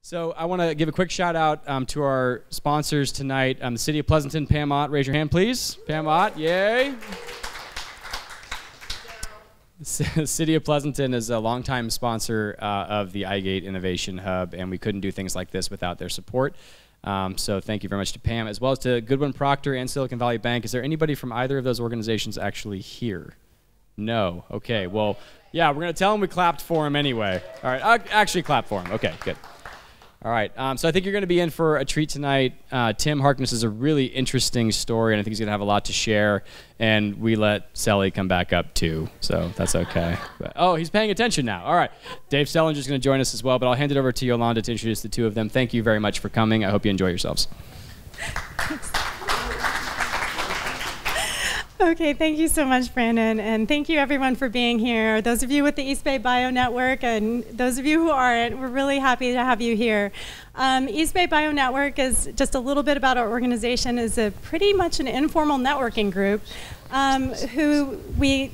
So I want to give a quick shout out to our sponsors tonight. The City of Pleasanton, Pam Ott, raise your hand, please. Pam Ott, yay. The City of Pleasanton is a longtime sponsor of the iGate Innovation Hub, and we couldn't do things like this without their support. So thank you very much to Pam, as well as to Goodwin Procter and Silicon Valley Bank. Is there anybody from either of those organizations actually here? No. Okay, well, yeah, we're going to tell them we clapped for him anyway. All right, I'll actually clap for him. Okay, good. All right, so I think you're going to be in for a treat tonight. Tim Harkness is a really interesting story, and I think he's going to have a lot to share. And we let Sally come back up too, so that's okay. But, oh, he's paying attention now. All right, Dave Selinger is going to join us as well, but I'll hand it over to Yolanda to introduce the two of them. Thank you very much for coming. I hope you enjoy yourselves. Okay, thank you so much, Brandon, and thank you everyone for being here. Those of you with the East Bay Bio Network and those of you who aren't, we're really happy to have you here. East Bay Bio Network is just a little bit about our organization, is a pretty much an informal networking group who we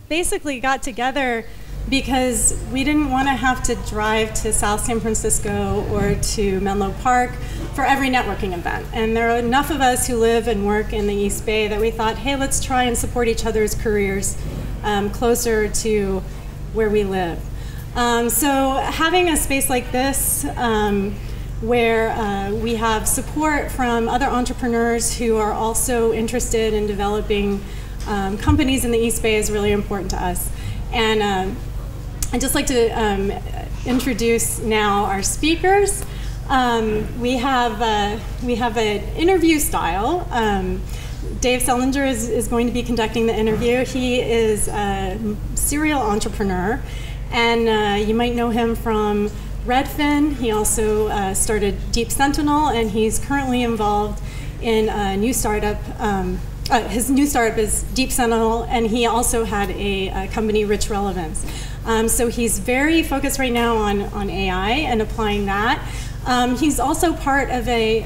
basically got together because we didn't want to have to drive to South San Francisco or to Menlo Park for every networking event. And there are enough of us who live and work in the East Bay that we thought, hey, let's try and support each other's careers closer to where we live. So having a space like this where we have support from other entrepreneurs who are also interested in developing companies in the East Bay is really important to us. And I'd just like to introduce now our speakers. We have an interview style. Dave Selinger is going to be conducting the interview. He is a serial entrepreneur, and you might know him from Redfin. He also started Deep Sentinel, and he's currently involved in a new startup. His new startup is Deep Sentinel, and he also had a company, Rich Relevance. So he's very focused right now on AI and applying that. He's also part of a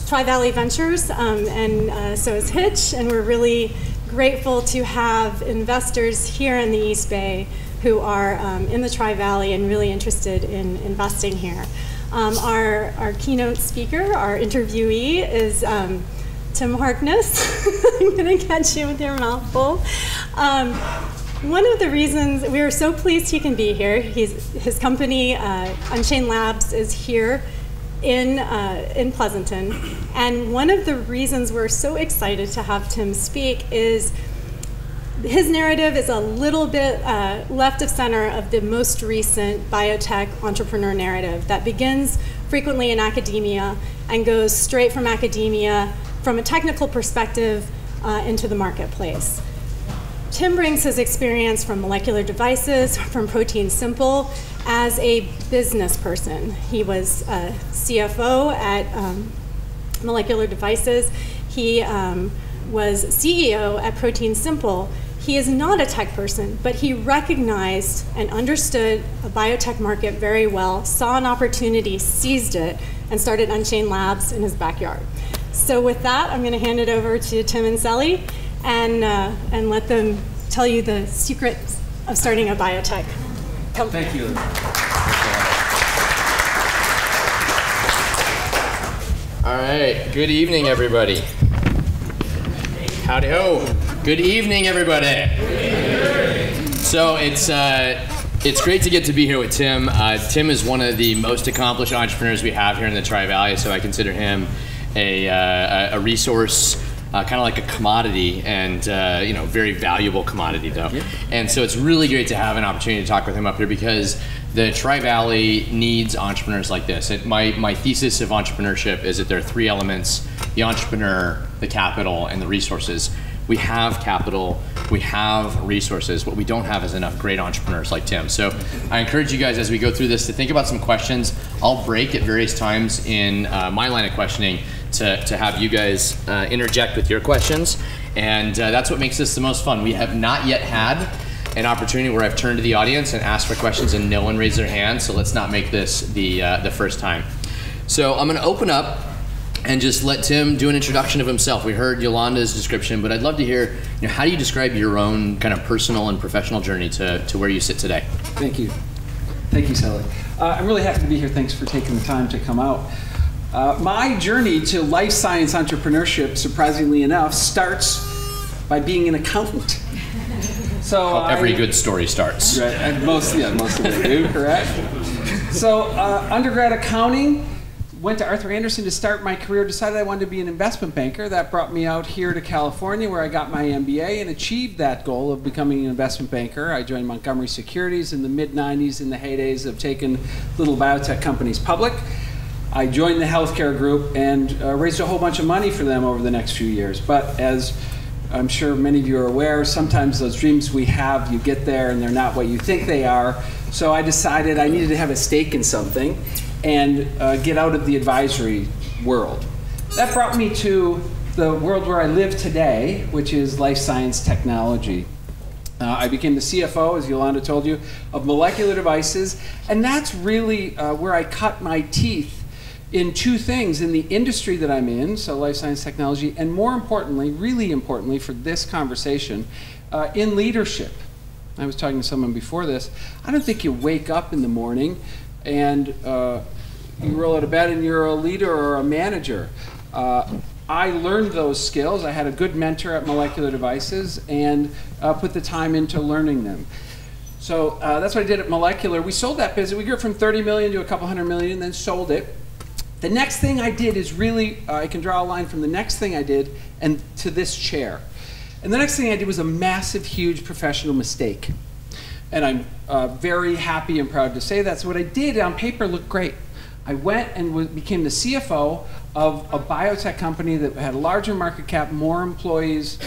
Tri-Valley Ventures, and so is Hitch, and we're really grateful to have investors here in the East Bay who are in the Tri-Valley and really interested in investing here. Our keynote speaker, our interviewee, is Tim Harkness. I'm going to catch you with your mouth full. One of the reasons we are so pleased he can be here, his company, Unchain Labs, is here in Pleasanton. And one of the reasons we're so excited to have Tim speak is his narrative is a little bit left of center of the most recent biotech entrepreneur narrative that begins frequently in academia and goes straight from academia from a technical perspective into the marketplace. Tim brings his experience from molecular devices, from Protein Simple, as a business person. He was CFO at Molecular Devices. He was CEO at Protein Simple. He is not a tech person, but he recognized and understood a biotech market very well, saw an opportunity, seized it, and started Unchain Labs in his backyard. So with that, I'm going to hand it over to Tim and Sally and let them tell you the secrets of starting a biotech company. Thank you. All right, good evening, everybody. Howdy ho. Good evening, everybody. So it's great to get to be here with Tim. Tim is one of the most accomplished entrepreneurs we have here in the Tri-Valley, so I consider him a resource, kind of like a commodity, and very valuable commodity though. Yeah. And so it's really great to have an opportunity to talk with him up here because the Tri-Valley needs entrepreneurs like this. My thesis of entrepreneurship is that there are three elements: the entrepreneur, the capital, and the resources. We have capital, we have resources. What we don't have is enough great entrepreneurs like Tim. So I encourage you guys as we go through this to think about some questions. I'll break at various times in my line of questioning to have you guys interject with your questions. And that's what makes this the most fun. We have not yet had an opportunity where I've turned to the audience and asked for questions and no one raised their hand, so let's not make this the first time. So I'm gonna open up and just let Tim do an introduction of himself. We heard Yolanda's description, but I'd love to hear, how do you describe your own kind of personal and professional journey to where you sit today? Thank you. Thank you, Sally. I'm really happy to be here. Thanks for taking the time to come out. My journey to life science entrepreneurship, surprisingly enough, starts by being an accountant. So every good story starts. Right, most of them do, correct? So undergrad accounting, went to Arthur Andersen to start my career, decided I wanted to be an investment banker. That brought me out here to California where I got my MBA and achieved that goal of becoming an investment banker. I joined Montgomery Securities in the mid-90s in the heydays of taking little biotech companies public. I joined the healthcare group and raised a whole bunch of money for them over the next few years. But as I'm sure many of you are aware, sometimes those dreams we have, you get there and they're not what you think they are. So I decided I needed to have a stake in something and get out of the advisory world. That brought me to the world where I live today, which is life science technology. I became the CFO, as Yolanda told you, of Molecular Devices, and that's really where I cut my teeth in two things: in the industry that I'm in, so life science technology, and more importantly, really importantly for this conversation, in leadership. I was talking to someone before this. I don't think you wake up in the morning and you roll out of bed and you're a leader or a manager. I learned those skills. I had a good mentor at Molecular Devices and put the time into learning them. So that's what I did at Molecular. We sold that business. We grew it from 30 million to a couple hundred million and then sold it. The next thing I did is really, I can draw a line from the next thing I did and to this chair. And the next thing I did was a massive, huge professional mistake. And I'm very happy and proud to say that. So what I did on paper looked great. I went and became the CFO of a biotech company that had a larger market cap, more employees,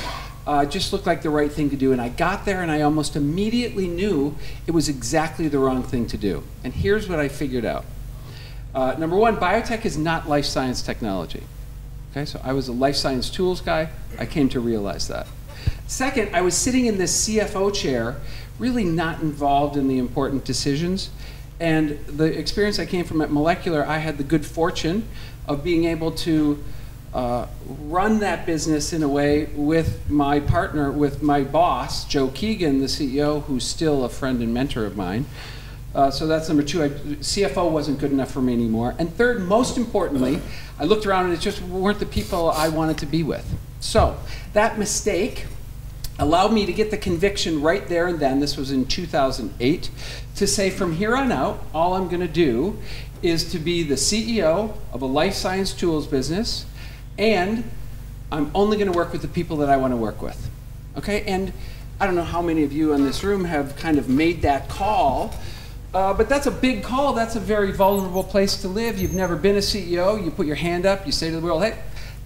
just looked like the right thing to do. And I got there and I almost immediately knew it was exactly the wrong thing to do. And here's what I figured out. Number one, biotech is not life science technology. Okay, so I was a life science tools guy. I came to realize that. Second, I was sitting in this CFO chair, really not involved in the important decisions. And the experience I came from at Molecular, I had the good fortune of being able to run that business in a way with my partner, with my boss, Joe Keegan, the CEO, who's still a friend and mentor of mine. So that's number two. CFO wasn't good enough for me anymore. And third, most importantly, I looked around and it just weren't the people I wanted to be with. So that mistake allowed me to get the conviction right there and then, this was in 2008, to say from here on out, all I'm going to do is to be the CEO of a life science tools business, and I'm only going to work with the people that I want to work with. Okay, and I don't know how many of you in this room have kind of made that call, but that's a big call. That's a very vulnerable place to live. You've never been a CEO. You put your hand up. You say to the world, hey,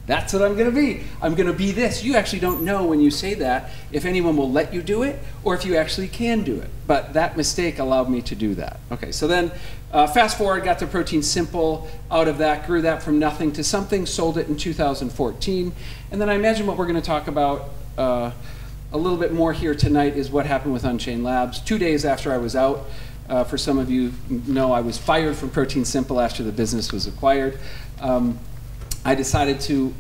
that's what I'm going to be. I'm going to be this. You actually don't know when you say that if anyone will let you do it or if you actually can do it. But that mistake allowed me to do that. Okay, so then fast forward, got to Protein Simple. Out of that, grew that from nothing to something, sold it in 2014. And then I imagine what we're going to talk about a little bit more here tonight is what happened with Unchain Labs. 2 days after I was out, for some of you know, I was fired from Protein Simple after the business was acquired. I decided to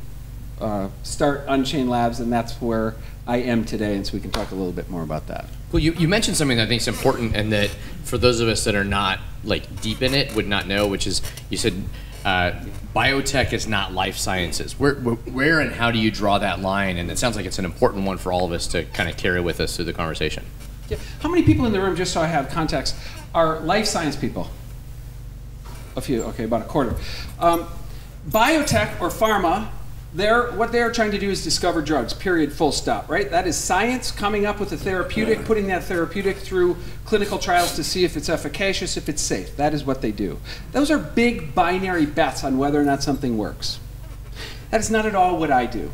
start Unchain Labs, and that's where I am today, and so we can talk a little bit more about that. Well, you mentioned something that I think is important, and that for those of us that are not like deep in it would not know, which is you said biotech is not life sciences. Where and how do you draw that line? And it sounds like it's an important one for all of us to kind of carry with us through the conversation. Yeah. How many people in the room, just so I have context, are life science people? A few, okay, about a quarter. Biotech or pharma, what they're trying to do is discover drugs, period, full stop, right? That is science coming up with a therapeutic, putting that therapeutic through clinical trials to see if it's efficacious, if it's safe. That is what they do. Those are big binary bets on whether or not something works. That is not at all what I do.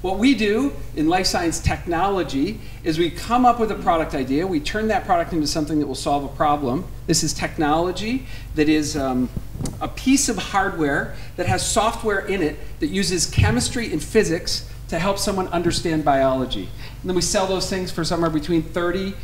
What we do in life science technology is we come up with a product idea, we turn that product into something that will solve a problem. This is technology that is a piece of hardware that has software in it that uses chemistry and physics to help someone understand biology. And then we sell those things for somewhere between $30,000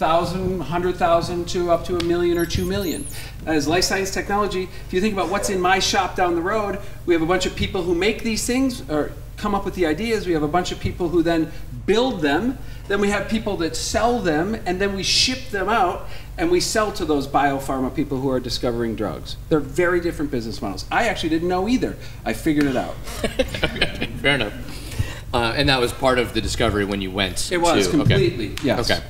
1,000, 100,000 to up to $1 million or $2 million. As life science technology, if you think about what's in my shop down the road, we have a bunch of people who make these things or come up with the ideas. We have a bunch of people who then build them. Then we have people that sell them, and then we ship them out, and we sell to those biopharma people who are discovering drugs. They're very different business models. I actually didn't know either. I figured it out. Okay, fair enough. And that was part of the discovery when you went It was, completely, okay. yes. Okay,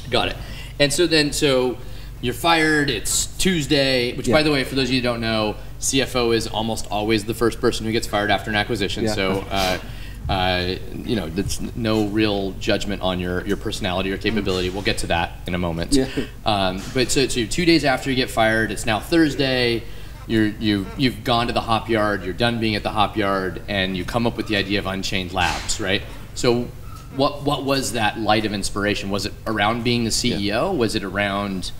got it. And so you're fired, it's Tuesday, which by the way, for those of you who don't know, CFO is almost always the first person who gets fired after an acquisition. Yeah. So, you know, there's no real judgment on your personality or capability. We'll get to that in a moment. Yeah. But so you're 2 days after you get fired, it's now Thursday, you've gone to the hop yard, you're done being at the hop yard, and you come up with the idea of Unchain Labs, right? So what was that light of inspiration? Was it around being the CEO? Yeah. Was it around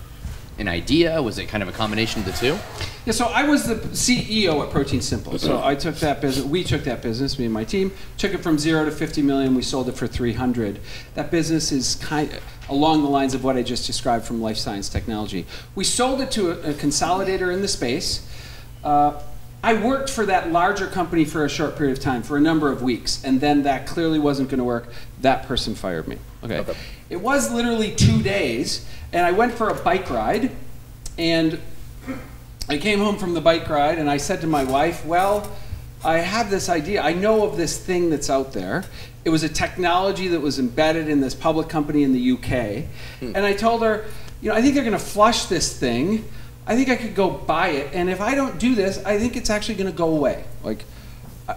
an idea? Was it kind of a combination of the two? Yeah, so I was the CEO at Protein Simple. So I took that business, we took that business, me and my team, took it from 0 to 50 million, we sold it for 300. That business is kind of along the lines of what I just described from life science technology. We sold it to a consolidator in the space. I worked for that larger company for a short period of time, for a number of weeks, and then that clearly wasn't going to work. That person fired me. Okay. It was literally 2 days, and I went for a bike ride, and I came home from the bike ride, and I said to my wife, well, I have this idea. I know of this thing that's out there. It was a technology that was embedded in this public company in the UK, and I told her, you know, I think they're going to flush this thing. I think I could go buy it, and if I don't do this, I think it's actually going to go away. Like,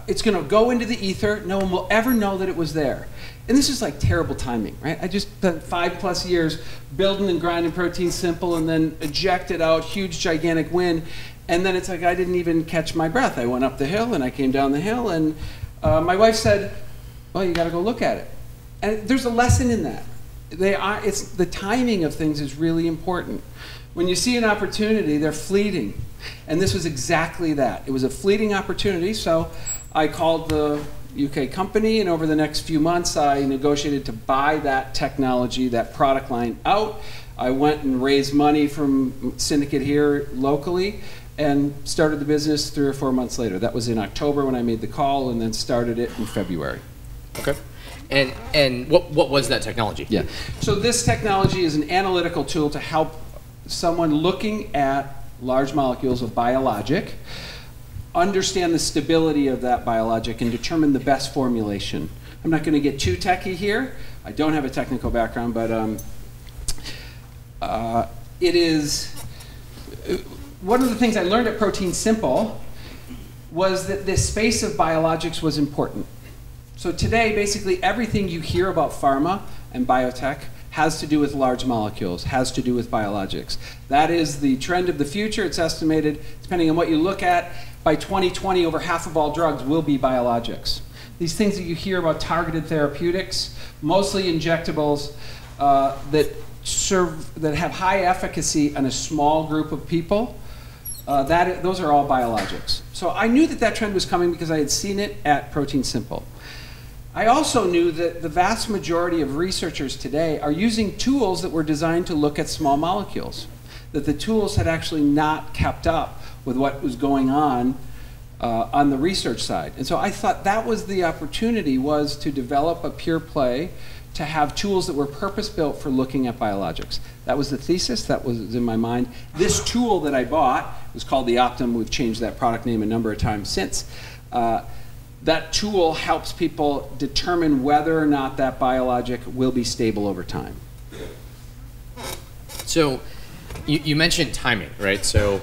it's going to go into the ether. No one will ever know that it was there. And this is like terrible timing, right? I just spent 5+ years building and grinding Protein Simple, and then ejected out, huge, gigantic win. And then it's like I didn't even catch my breath. I went up the hill, and I came down the hill, and my wife said, well, you got to go look at it. And there's a lesson in that. It's the timing of things is really important. When you see an opportunity, they're fleeting. And this was exactly that. It was a fleeting opportunity, so I called the UK company, and over the next few months, I negotiated to buy that technology, that product line out. I went and raised money from Syndicate here locally, and started the business 3 or 4 months later. That was in October when I made the call, and then started it in February. Okay. And what was that technology? Yeah. So this technology is an analytical tool to help someone looking at large molecules of biologic understand the stability of that biologic and determine the best formulation. I'm not going to get too techy here. I don't have a technical background, but it is one of the things I learned at Protein Simple was that this space of biologics was important. So today, basically everything you hear about pharma and biotech has to do with large molecules, has to do with biologics. That is the trend of the future. It's estimated, depending on what you look at, by 2020, over half of all drugs will be biologics. These things that you hear about targeted therapeutics, mostly injectables that have high efficacy on a small group of people, those are all biologics. So I knew that that trend was coming because I had seen it at Protein Simple. I also knew that the vast majority of researchers today are using tools that were designed to look at small molecules, that the tools had actually not kept up with what was going on the research side. And so I thought that was the opportunity, was to develop a pure play to have tools that were purpose-built for looking at biologics. That was the thesis, that was in my mind. This tool that I bought was called the Optum. We've changed that product name a number of times since. That tool helps people determine whether or not that biologic will be stable over time. So you mentioned timing, right? So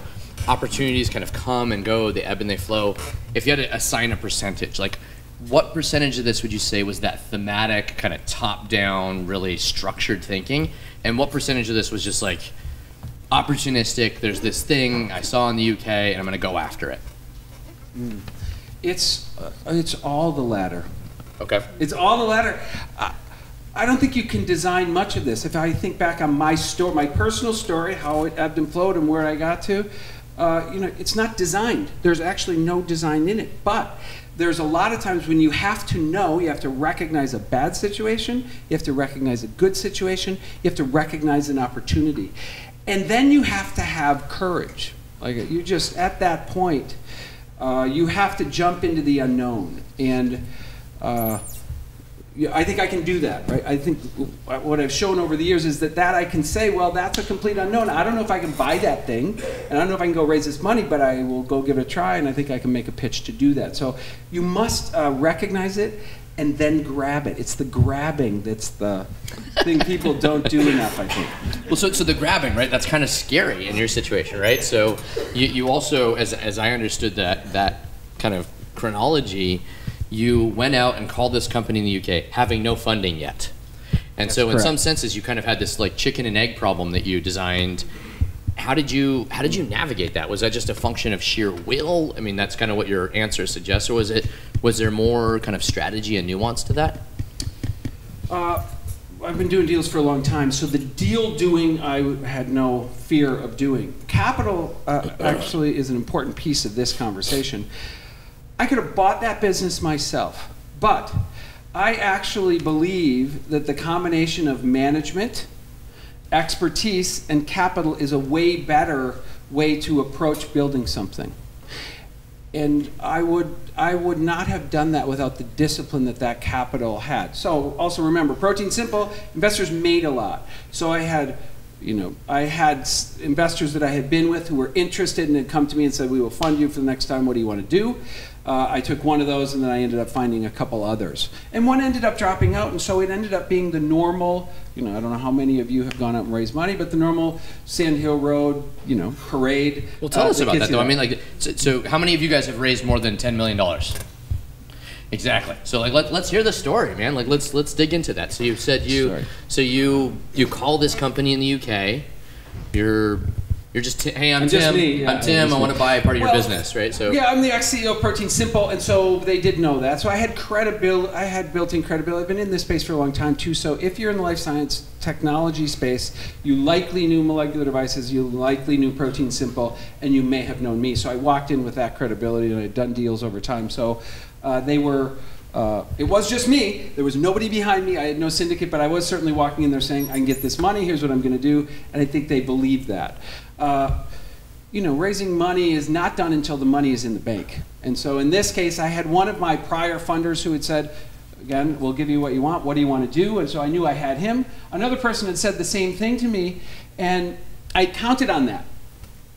opportunities kind of come and go, they ebb and they flow. If you had to assign a percentage, like what percentage of this would you say was that thematic, kind of top-down, really structured thinking? And what percentage of this was just like opportunistic, there's this thing I saw in the UK and I'm going to go after it? It's all the latter. Okay. It's all the latter. I don't think you can design much of this. If I think back on my story, my personal story, how it ebbed and flowed and where I got to, it's not designed. There's actually no design in it. But there's a lot of times when you have to know, you have to recognize a bad situation, you have to recognize a good situation, you have to recognize an opportunity. And then you have to have courage. Like you just, at that point, you have to jump into the unknown. And I think I can do that, right? I think what I've shown over the years is that I can say, well, that's a complete unknown. I don't know if I can buy that thing, and I don't know if I can go raise this money, but I will go give it a try, and I think I can make a pitch to do that. So you must recognize it and then grab it. It's the grabbing that's the thing people don't do enough, I think. Well, so the grabbing, right? That's kind of scary in your situation, right? So you also, as I understood that kind of chronology, you went out and called this company in the UK having no funding yet. And That's so in correct. some senses you kind of had this like chicken and egg problem that you designed. How did you navigate that? Was that just a function of sheer will? I mean, that's kind of what your answer suggests, or was there more kind of strategy and nuance to that? I've been doing deals for a long time, so the deal doing I had no fear of doing. Capital actually is an important piece of this conversation. I could have bought that business myself, but I actually believe that the combination of management, expertise, and capital is a way better way to approach building something. And I would not have done that without the discipline that capital had. So also remember, Protein Simple, investors made a lot. So I had investors that I had been with who were interested and had come to me and said, we will fund you for the next time, what do you want to do? I took one of those and then I ended up finding a couple others. And one ended up dropping out, and so it ended up being the normal, I don't know how many of you have gone out and raised money, but the normal Sand Hill Road, parade. Well, tell us about that though. I mean, like, so how many of you guys have raised more than $10 million? Exactly. So like let's hear the story, man. Like let's dig into that. So you said you call this company in the UK. You're just hey, I'm Tim. Yeah, I'm Tim. I want to buy a part of your business, right? So yeah, I'm the ex-CEO of Protein Simple, and so they did know that. So I had credibility. I had built-in credibility. I've been in this space for a long time too. So if you're in the life science technology space, you likely knew Molecular Devices, you likely knew Protein Simple, and you may have known me. So I walked in with that credibility, and I had done deals over time. So they were. It was just me. There was nobody behind me. I had no syndicate, but I was certainly walking in there saying, I can get this money, here's what I'm going to do. And I think they believed that. Raising money is not done until the money is in the bank. And so in this case, I had one of my prior funders who had said, again, we'll give you what you want. What do you want to do? And so I knew I had him. Another person had said the same thing to me, and I counted on that.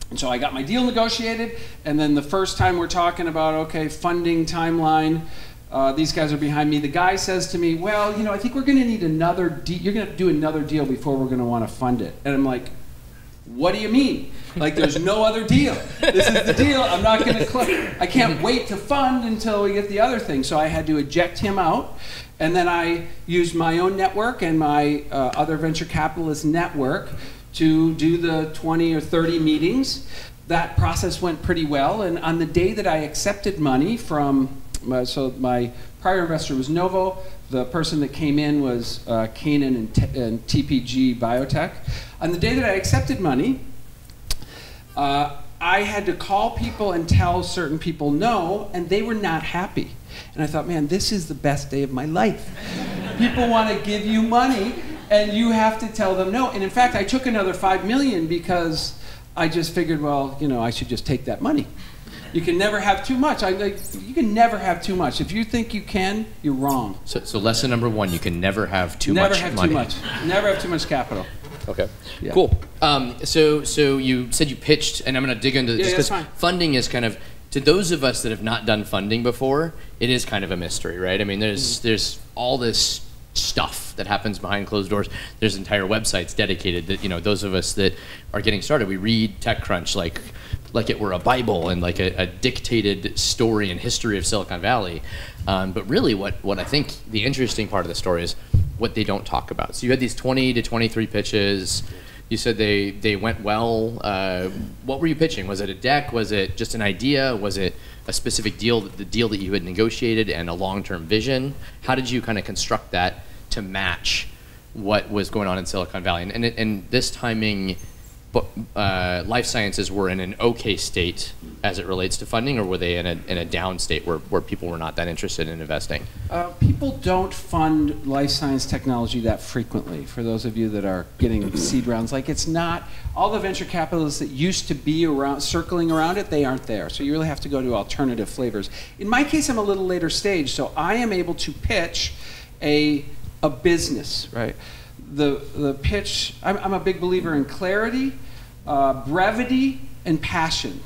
And so I got my deal negotiated, and then the first time we're talking about, okay, funding timeline, these guys are behind me. The guy says to me, well, I think we're going to need another deal. You're going to do another deal before we're going to want to fund it. And I'm like, what do you mean? Like, there's no other deal. This is the deal. I'm not going to I can't wait to fund until we get the other thing. So I had to eject him out. And then I used my own network and my other venture capitalist network to do the 20 or 30 meetings. That process went pretty well. And on the day that I accepted money from my prior investor was Novo. The person that came in was Canaan and TPG Biotech. On the day that I accepted money, I had to call people and tell certain people no, and they were not happy. And I thought, man, this is the best day of my life. People want to give you money, and you have to tell them no. And in fact, I took another $5 million because I just figured, well, I should just take that money. You can never have too much. You can never have too much. If you think you can, you're wrong. So lesson number one, you can never have too much money. Never have too much. Never have too much capital. Okay. Yeah. Cool. So you said you pitched, and I'm going to dig into this because funding is kind of, to those of us that have not done funding before, it is kind of a mystery, right? I mean, there's all this stuff that happens behind closed doors. There's entire websites dedicated that, those of us that are getting started, we read TechCrunch like it were a Bible and like a dictated story and history of Silicon Valley. But really what I think the interesting part of the story is what they don't talk about. So you had these 20 to 23 pitches. You said they went well. What were you pitching? Was it a deck? Was it just an idea? Was it a specific deal, the deal that you had negotiated and a long-term vision? How did you kind of construct that to match what was going on in Silicon Valley? And this timing life sciences were in an okay state as it relates to funding, or were they in a down state where people were not that interested in investing? People don't fund life science technology that frequently. For those of you that are getting seed rounds, like it's not, all the venture capitalists that used to be around, circling around it, they aren't there. So you really have to go to alternative flavors. In my case, I'm a little later stage, so I am able to pitch a business, right? The pitch, I'm a big believer in clarity, brevity, and passion.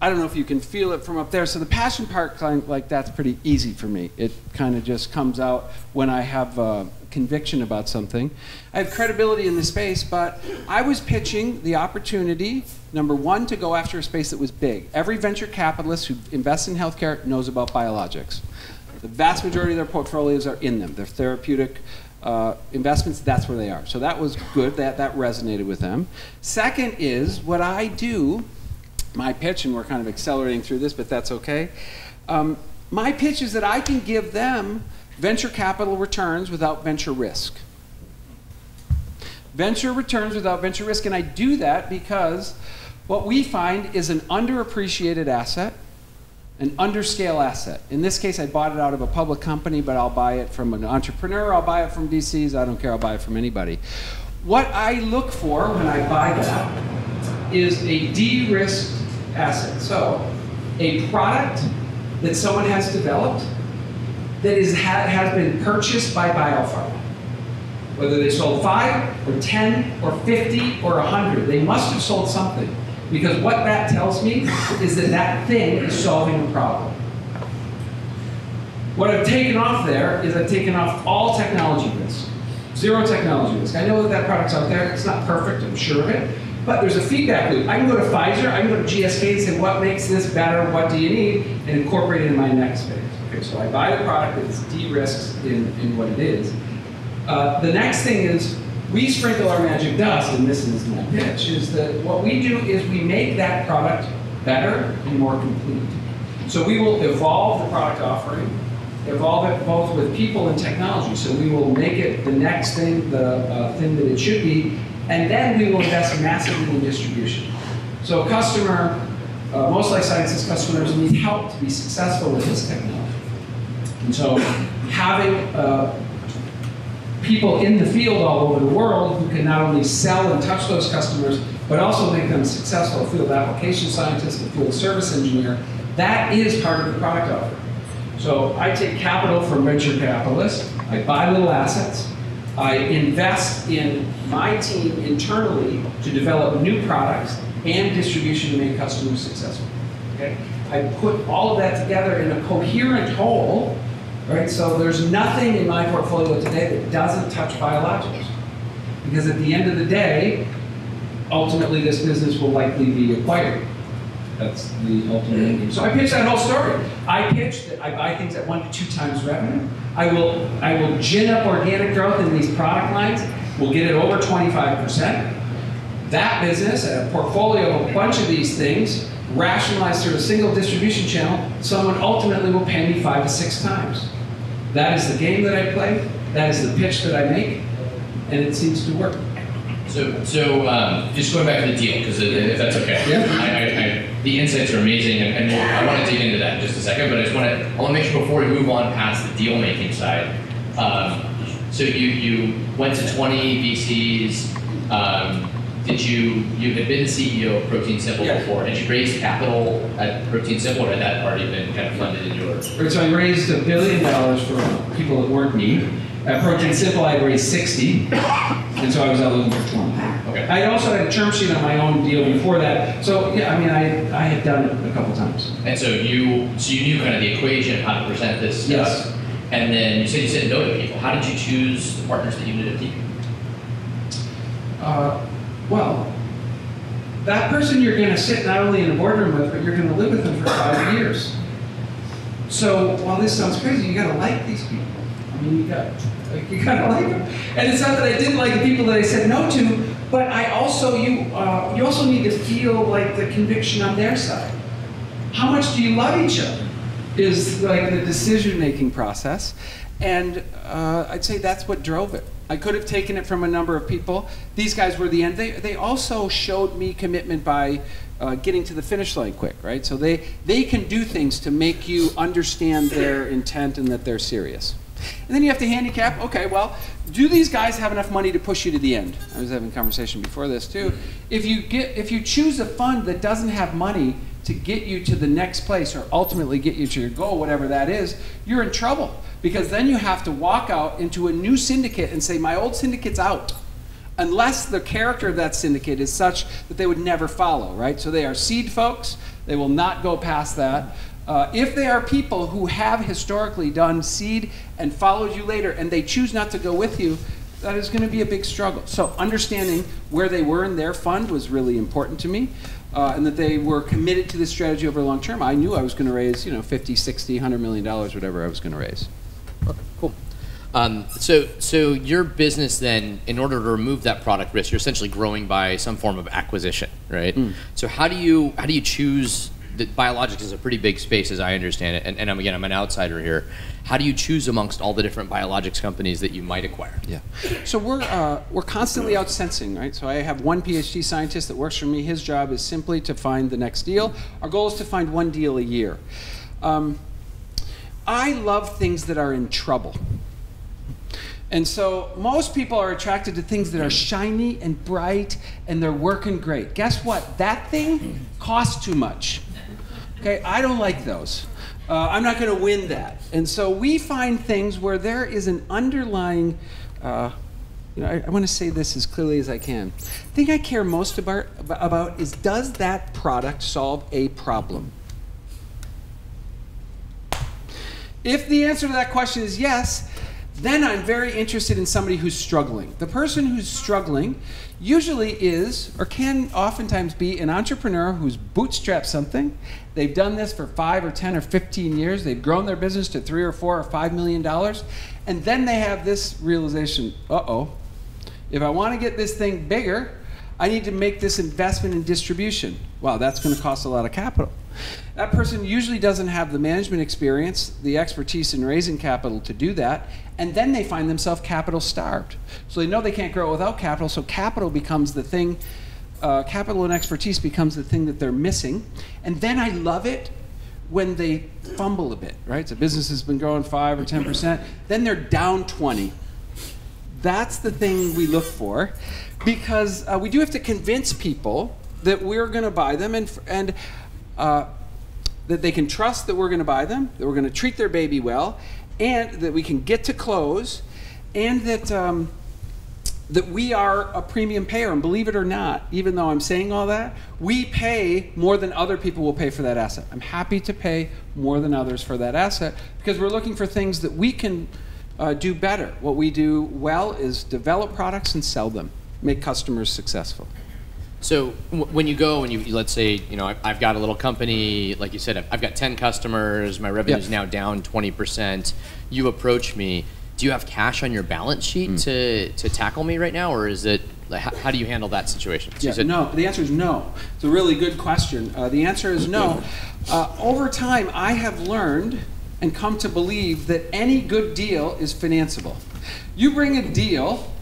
I don't know if you can feel it from up there. So the passion part, like that's pretty easy for me. It kind of just comes out when I have conviction about something. I have credibility in the space, but I was pitching the opportunity, number one, to go after a space that was big. Every venture capitalist who invests in healthcare knows about biologics. The vast majority of their portfolios are in them. They're therapeutic investments, that's where they are. So that was good, that resonated with them. Second is what I do, my pitch, and we're kind of accelerating through this, but that's okay. My pitch is that I can give them venture capital returns without venture risk. Venture returns without venture risk, and I do that because what we find is an underappreciated asset, an underscale asset. In this case, I bought it out of a public company, but I'll buy it from an entrepreneur, I'll buy it from VCs, I don't care, I'll buy it from anybody. What I look for when I buy that is a de-risked asset. So, a product that someone has developed that has been purchased by biopharma. Whether they sold 5 or 10 or 50 or 100, they must have sold something. Because what that tells me is that that thing is solving a problem. What I've taken off there is I've taken off all technology risk. Zero technology risk. I know that product's out there. It's not perfect, I'm sure of it. But there's a feedback loop. I can go to Pfizer, I can go to GSK and say, what makes this better? What do you need? And incorporate it in my next phase. Okay, so I buy the product that's de-risked in what it is. The next thing is, we sprinkle our magic dust, and this is my pitch, is that what we do is we make that product better and more complete. So we will evolve the product offering, evolve it both with people and technology. So we will make it the next thing, the thing that it should be, and then we will invest massively in distribution. So a customer, most life sciences customers need help to be successful with this technology. And so having people in the field all over the world who can not only sell and touch those customers, but also make them successful, field application scientist, a field service engineer, that is part of the product offering. So I take capital from venture capitalists, I buy little assets, I invest in my team internally to develop new products and distribution to make customers successful. Okay? I put all of that together in a coherent whole. Right, so there's nothing in my portfolio today that doesn't touch biologics. Because at the end of the day, ultimately this business will likely be acquired. That's the ultimate endgame. So I pitch that whole story. I pitch that I buy things at 1 to 2 times revenue. I will gin up organic growth in these product lines. We'll get it over 25%. That business, a portfolio of a bunch of these things, rationalized through a single distribution channel, someone ultimately will pay me 5 to 6 times. That is the game that I play, that is the pitch that I make, and it seems to work. So just going back to the deal, because if that's okay. Yeah. The insights are amazing, and I want to dig into that in just a second, but I want to make sure before we move on past the deal-making side, so you went to 20 VCs, you had been the CEO of Protein Simple before. Had you raised capital at Protein Simple, or had that already been kind of funded in yours? Right, so I raised $1 billion for people that weren't me. At Protein Simple, I raised 60, and so I was out looking for 20. Okay. I also had a term sheet on my own deal before that. So yeah, I mean, I had done it a couple times. And so you knew kind of the equation, how to present this stuff. Yes. And then you said no to people. How did you choose the partners that you ended up keeping? Well, that person you're going to sit not only in a boardroom with, but you're going to live with them for 5 years. So while this sounds crazy, you got to like these people. I mean, you got to like them. And it's not that I didn't like the people that I said no to, but I also you also need to feel like the conviction on their side. How much do you love each other? Is like the decision-making process, and I'd say that's what drove it. I could have taken it from a number of people. These guys were the end. They also showed me commitment by getting to the finish line quick, right? So they can do things to make you understand their intent and that they're serious. And then you have to handicap, okay, well, do these guys have enough money to push you to the end? I was having a conversation before this too. If you choose a fund that doesn't have money to get you to the next place or ultimately get you to your goal, whatever that is, you're in trouble. Because then you have to walk out into a new syndicate and say, my old syndicate's out. Unless the character of that syndicate is such that they would never follow, right? So they are seed folks. They will not go past that. If they are people who have historically done seed and followed you later and they choose not to go with you, that is going to be a big struggle. So understanding where they were in their fund was really important to me, and that they were committed to this strategy over the long term. I knew I was going to raise, you know, 50, 60, $100 million, whatever I was going to raise. Okay, cool. So your business then, in order to remove that product risk, you're essentially growing by some form of acquisition, right? So how do you choose? That biologics is a pretty big space, as I understand it, and again, I'm an outsider here. How do you choose amongst all the different biologics companies that you might acquire? Yeah. So we're constantly out sensing, right? So I have one PhD scientist that works for me. His job is simply to find the next deal. Our goal is to find one deal a year. I love things that are in trouble. And so most people are attracted to things that are shiny and bright and they're working great. Guess what? That thing costs too much. Okay, I don't like those. I'm not going to win that. And so we find things where there is an underlying, I want to say this as clearly as I can. The thing I care most about is, does that product solve a problem? If the answer to that question is yes, then I'm very interested in somebody who's struggling. The person who's struggling usually is, or can oftentimes be, an entrepreneur who's bootstrapped something. They've done this for 5 or 10 or 15 years. They've grown their business to $3 or $4 or $5 million. And then they have this realization, uh-oh, if I want to get this thing bigger, I need to make this investment in distribution. Wow, that's going to cost a lot of capital. That person usually doesn't have the management experience, the expertise in raising capital to do that, and then they find themselves capital starved. So they know they can't grow without capital, so capital becomes the thing, capital and expertise becomes the thing that they're missing. And then I love it when they fumble a bit, right? So business has been growing 5 or 10%, then they're down 20. That's the thing we look for, because we do have to convince people that we're going to buy them and that they can trust that we're going to buy them, that we're going to treat their baby well, and that we can get to close, and that that we are a premium payer. And believe it or not, even though I'm saying all that, we pay more than other people will pay for that asset. I'm happy to pay more than others for that asset because we're looking for things that we can do better. What we do well is develop products and sell them, make customers successful. So when you go and you let's say, you know, I've got a little company, like you said, I've got 10 customers, my revenue is now down 20%. You approach me. Do you have cash on your balance sheet to tackle me right now, or is it, like, how do you handle that situation? So no, the answer is no. It's a really good question. The answer is no. Over time, I have learned and come to believe that any good deal is financeable. You bring a deal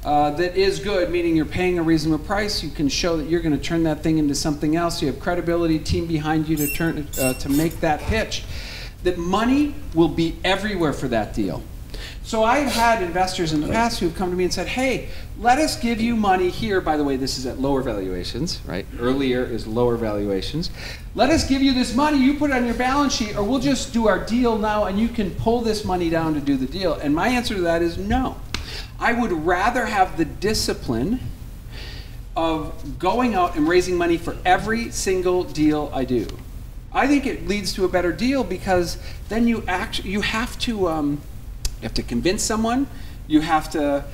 that is good, meaning you're paying a reasonable price, you can show that you're going to turn that thing into something else, you have credibility, team behind you to turn to make that pitch, that money will be everywhere for that deal. So I've had investors in the past who have come to me and said, hey, let us give you money here. By the way, this is at lower valuations, right? Earlier is lower valuations. Let us give you this money, you put it on your balance sheet, or we'll just do our deal now and you can pull this money down to do the deal. And my answer to that is no. I would rather have the discipline of going out and raising money for every single deal I do. I think it leads to a better deal because then you have to convince someone, you have to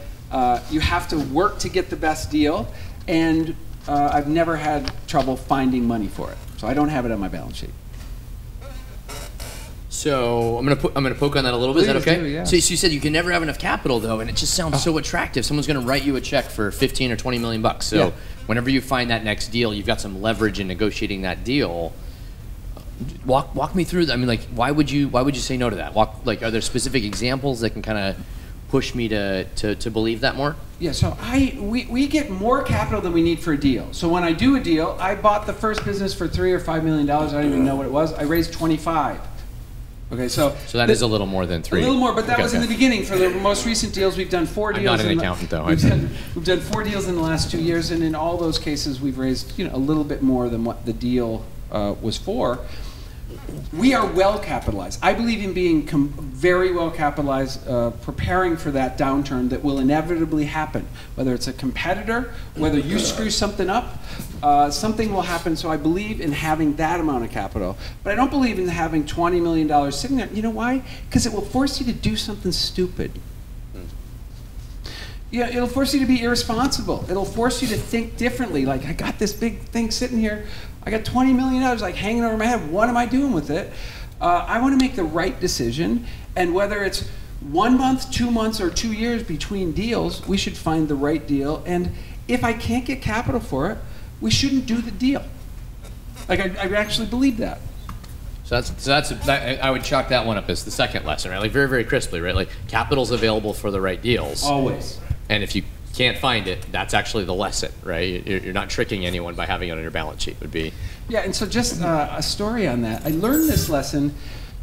work to get the best deal, and I've never had trouble finding money for it. So I don't have it on my balance sheet. So I'm gonna poke on that a little bit. Is that okay? Do, yeah. So you said you can never have enough capital though, and it just sounds so attractive. Someone's gonna write you a check for 15 or 20 million bucks. So whenever you find that next deal, you've got some leverage in negotiating that deal. Walk me through that. I mean, like, why would you say no to that? Are there specific examples that can kind of push me to believe that more? Yeah, so we get more capital than we need for a deal. So when I do a deal, I bought the first business for $3 or $5 million. I don't even know what it was. I raised 25. Okay, so that is a little more than 3. A little more, but that was in the beginning. For the most recent deals, we've done 4 deals. I'm not an accountant, though. We've done 4 deals in the last 2 years, and in all those cases, we've raised a little bit more than what the deal was for. We are well capitalized. I believe in being very well capitalized, preparing for that downturn that will inevitably happen. Whether it's a competitor, whether you screw something up, something will happen. So I believe in having that amount of capital. But I don't believe in having $20 million sitting there. You know why? Because it will force you to do something stupid. Yeah, it'll force you to be irresponsible. It'll force you to think differently. Like, I got this big thing sitting here. I got $20 million like hanging over my head. What am I doing with it? I want to make the right decision. And whether it's 1 month, 2 months, or 2 years between deals, we should find the right deal. And if I can't get capital for it, we shouldn't do the deal. Like, I actually believe that. So I would chalk that one up as the second lesson, right? Like very, very crisply, right? Like capital's available for the right deals. Always. And if you can't find it, that's actually the lesson, right? You're not tricking anyone by having it on your balance sheet, would be. Yeah, and so just a story on that. I learned this lesson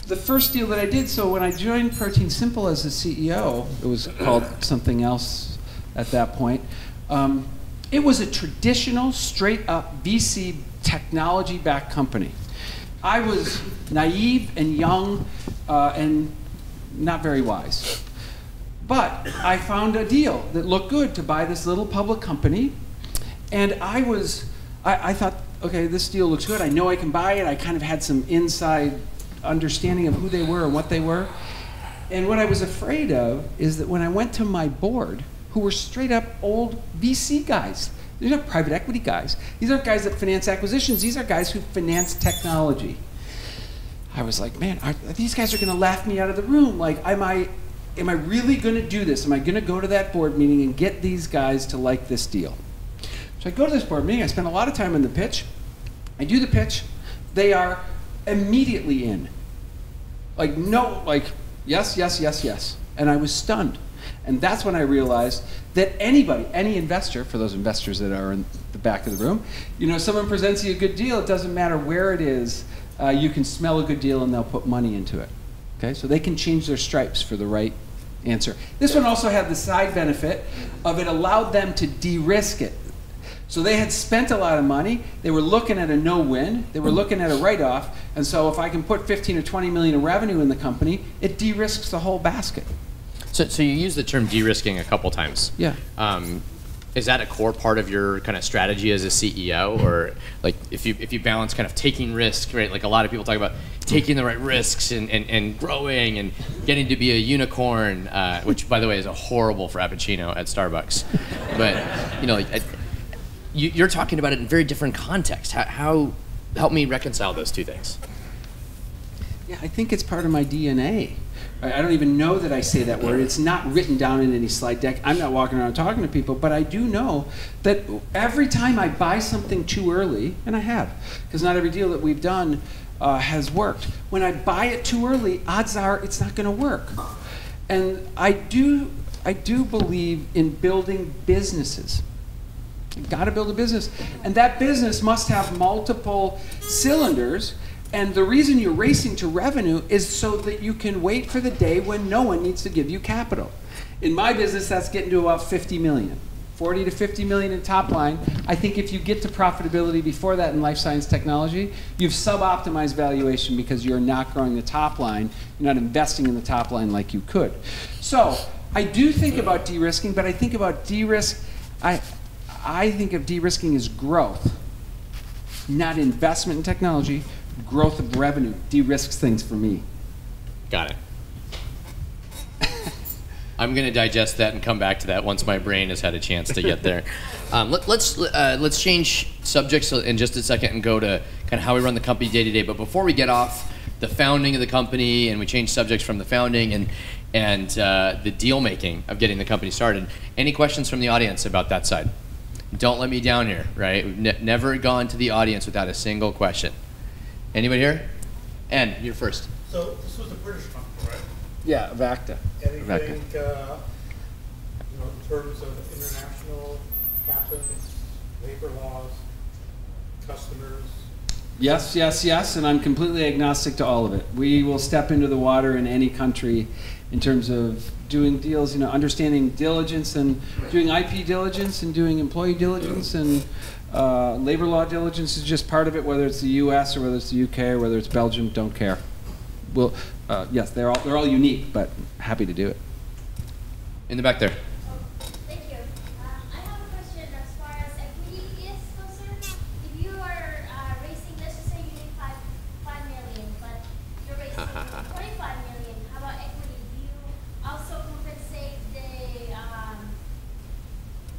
the first deal that I did. So when I joined Protein Simple as the CEO, it was called something else at that point. It was a traditional, straight-up VC technology-backed company. I was naive and young and not very wise. But I found a deal that looked good to buy this little public company. And I thought, okay, this deal looks good. I know I can buy it. I kind of had some inside understanding of who they were and what they were. And what I was afraid of is that when I went to my board, who were straight up old VC guys, they're not private equity guys. These aren't guys that finance acquisitions. These are guys who finance technology. I was like, man, these guys are going to laugh me out of the room. Like, am I really going to do this? Am I going to go to that board meeting and get these guys to like this deal? So I go to this board meeting. I spend a lot of time on the pitch. I do the pitch. They are immediately in. Like, no, like, yes, yes, yes, yes. And I was stunned. And that's when I realized that anybody, any investor, for those investors that are in the back of the room, someone presents you a good deal, it doesn't matter where it is, you can smell a good deal and they'll put money into it. Okay, so they can change their stripes for the right answer. This one also had the side benefit of it allowed them to de-risk it. So they had spent a lot of money. They were looking at a no-win. They were looking at a write-off. And so if I can put 15 or 20 million of revenue in the company, it de-risks the whole basket. So you use the term de-risking a couple times. Yeah. Is that a core part of your kind of strategy as a CEO, or like if you balance kind of taking risks, right? Like a lot of people talk about taking the right risks and growing and getting to be a unicorn, which by the way is a horrible frappuccino at Starbucks. But you're talking about it in very different context. How help me reconcile those two things? Yeah, I think it's part of my DNA. I don't even know that I say that word. It's not written down in any slide deck. I'm not walking around talking to people, but I do know that every time I buy something too early, and I have, because not every deal that we've done has worked. When I buy it too early, odds are it's not going to work. And I do believe in building businesses. You've got to build a business. And that business must have multiple cylinders. And the reason you're racing to revenue is so that you can wait for the day when no one needs to give you capital. In my business, that's getting to about 50 million. 40 to 50 million in top line. I think if you get to profitability before that in life science technology, you've sub-optimized valuation because you're not growing the top line. You're not investing in the top line like you could. So I do think about de-risking, but I think about de-risk, I think of de-risking as growth, not investment in technology. Growth of revenue de-risks things for me. Got it. I'm going to digest that and come back to that once my brain has had a chance to get there. Let's change subjects in just a second and go to kind of how we run the company day to day. But before we get off the founding of the company and we change subjects from the founding and the deal making of getting the company started, any questions from the audience about that side? Don't let me down here, right? We've never gone to the audience without a single question. Anybody here? And you're first. So this was the British company, right? Yeah, Vacta. And you think terms of international patents, labor laws, customers? Yes, yes, yes, and I'm completely agnostic to all of it. We will step into the water in any country in terms of doing deals, understanding diligence and doing IP diligence and doing employee diligence and labor law diligence is just part of it, whether it's the US or whether it's the UK or whether it's Belgium, don't care. Well, yes, they're all unique, but happy to do it. In the back there. Thank you. I have a question as far as equity is concerned. If you are raising, let's just say you need $5 million, but you're raising $25 million. How about equity? Do you also compensate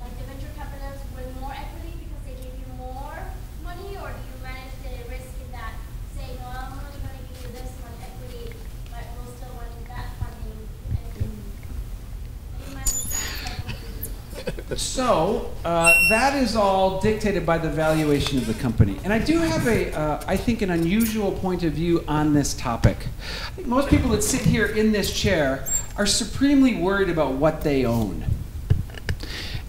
like the venture capitalists with more equity because they give you more money, or do you manage the risk in that, say, no, I'm only going to give you this much equity, but we'll still want that funding? So that is all dictated by the valuation of the company. And I do have I think, an unusual point of view on this topic. I think most people that sit here in this chair are supremely worried about what they own.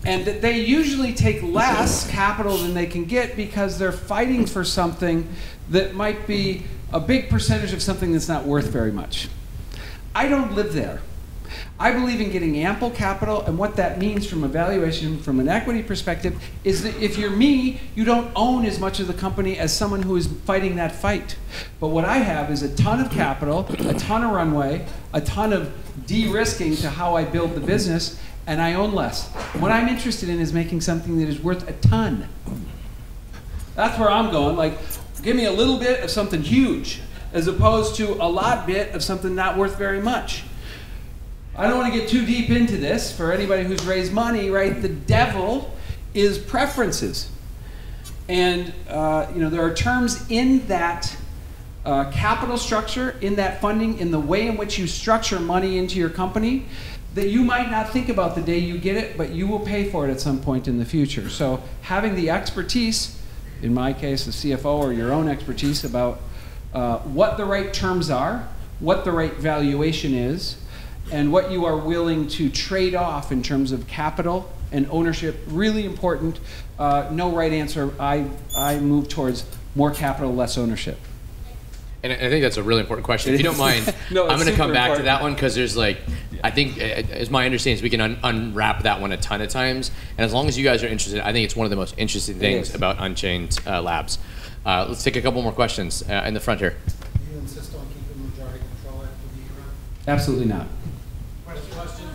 And that they usually take less capital than they can get because they're fighting for something that might be a big percentage of something that's not worth very much. I don't live there. I believe in getting ample capital, and what that means from a valuation, from an equity perspective, is that if you're me, you don't own as much of the company as someone who is fighting that fight. But what I have is a ton of capital, a ton of runway, a ton of de-risking to how I build the business, and I own less. What I'm interested in is making something that is worth a ton. That's where I'm going. Like, give me a little bit of something huge, as opposed to a lot bit of something not worth very much. I don't want to get too deep into this for anybody who's raised money, right? The devil is preferences. And there are terms in that capital structure, in that funding, in the way in which you structure money into your company that you might not think about the day you get it, but you will pay for it at some point in the future. So having the expertise, in my case, the CFO, or your own expertise about what the right terms are, what the right valuation is, and what you are willing to trade off in terms of capital and ownership, really important. No right answer. I move towards more capital, less ownership. And I think that's a really important question. If you don't mind, No, I'm going to come back important. to that one because there's I think, as my understanding is, we can unwrap that one a ton of times. And as long as you guys are interested, I think it's one of the most interesting things about Unchained Labs. Let's take a couple more questions in the front here. Do you insist on keeping majority control after the round? Absolutely not. Question?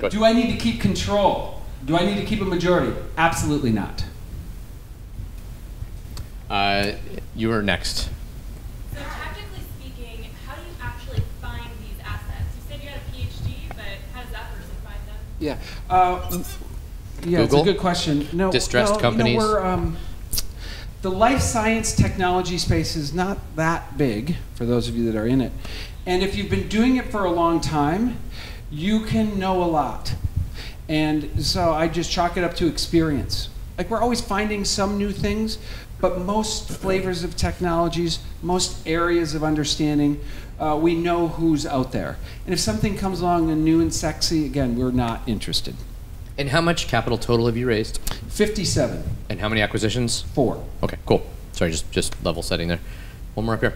Do I need to keep control? Do I need to keep a majority? Absolutely not. You are next. So tactically speaking, how do you actually find these assets? You said you had a PhD, but how does that person find them? Yeah. Yeah, it's a good question. No, Distressed companies? The life science technology space is not that big, for those of you that are in it. And if you've been doing it for a long time, you can know a lot. And so I just chalk it up to experience. Like, we're always finding some new things, but most flavors of technologies, most areas of understanding, we know who's out there. And if something comes along and new and sexy, again, we're not interested. And how much capital total have you raised? 57. And how many acquisitions? 4. Okay, cool. Sorry, just level setting there. One more up here.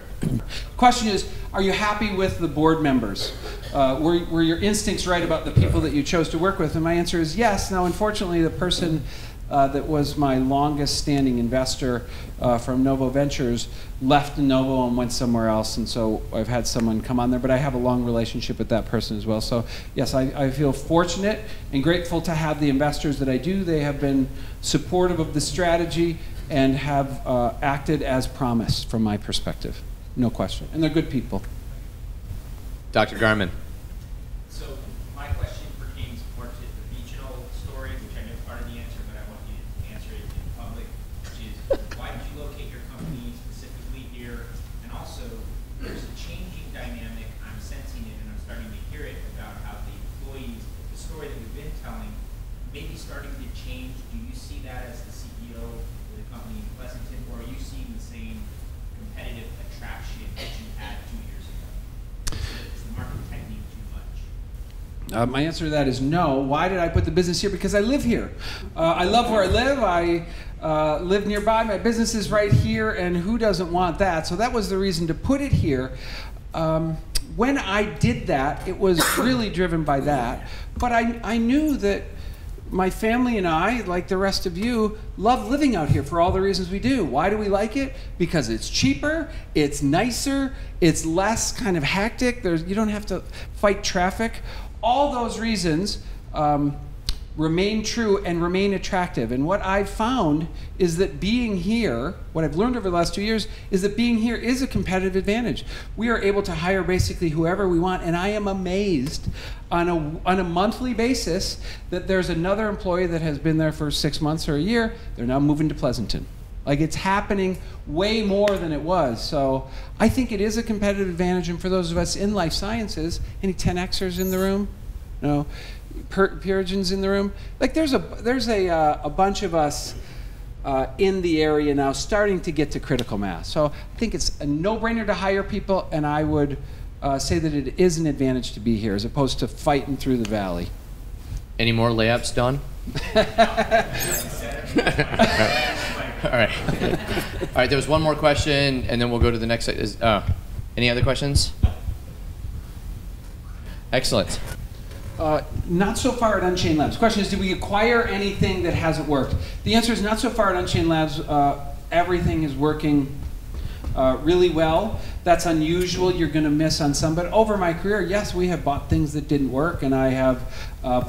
Question is, are you happy with the board members? Were your instincts right about the people that you chose to work with? And my answer is yes. Now, unfortunately, the person that was my longest standing investor from Novo Ventures left Novo and went somewhere else, and so I've had someone come on there, but I have a long relationship with that person as well. So yes, I feel fortunate and grateful to have the investors that I do. They have been supportive of the strategy and have acted as promised from my perspective, no question. And they're good people. Dr. Garman. So my question pertains more to the regional story, which I know is part of the answer, but I want you to answer it in public, which is why did you locate your company specifically here? And also, there's a changing dynamic, I'm sensing it and I'm starting to hear it about how the employees, the story that we've been telling, may be starting to change. Do you see that as the CEO of the company in Pleasanton, or are you seeing the same competitive attraction that you had 2 years ago? Is the market tightening too much? My answer to that is no. Why did I put the business here? Because I live here. I love where I live. I live nearby. My business is right here, and who doesn't want that? So that was the reason to put it here. When I did that, it was really driven by that. But I knew that my family and I, like the rest of you, love living out here for all the reasons we do. Why do we like it? Because it's cheaper, it's nicer, it's less kind of hectic. You don't have to fight traffic. All those reasons remain true and remain attractive. And what I've found is that being here, what I've learned over the last 2 years, is that being here is a competitive advantage. We are able to hire basically whoever we want, and I am amazed on a monthly basis that there's another employee that has been there for 6 months or a year. They're now moving to Pleasanton. Like, it's happening way more than it was. So I think it is a competitive advantage, and for those of us in life sciences, any 10Xers in the room? No? Purigens in the room? Like, there's a bunch of us in the area now starting to get to critical mass. So I think it's a no-brainer to hire people, and I would say that it is an advantage to be here as opposed to fighting through the valley. Any more layups done? All right. All right, there was one more question, and then we'll go to the next. Any other questions? Excellent. Not so far at Unchain Labs. The question is, did we acquire anything that hasn't worked? The answer is not so far at Unchain Labs. Everything is working really well. That's unusual. You're going to miss on some. But over my career, yes, we have bought things that didn't work, and I have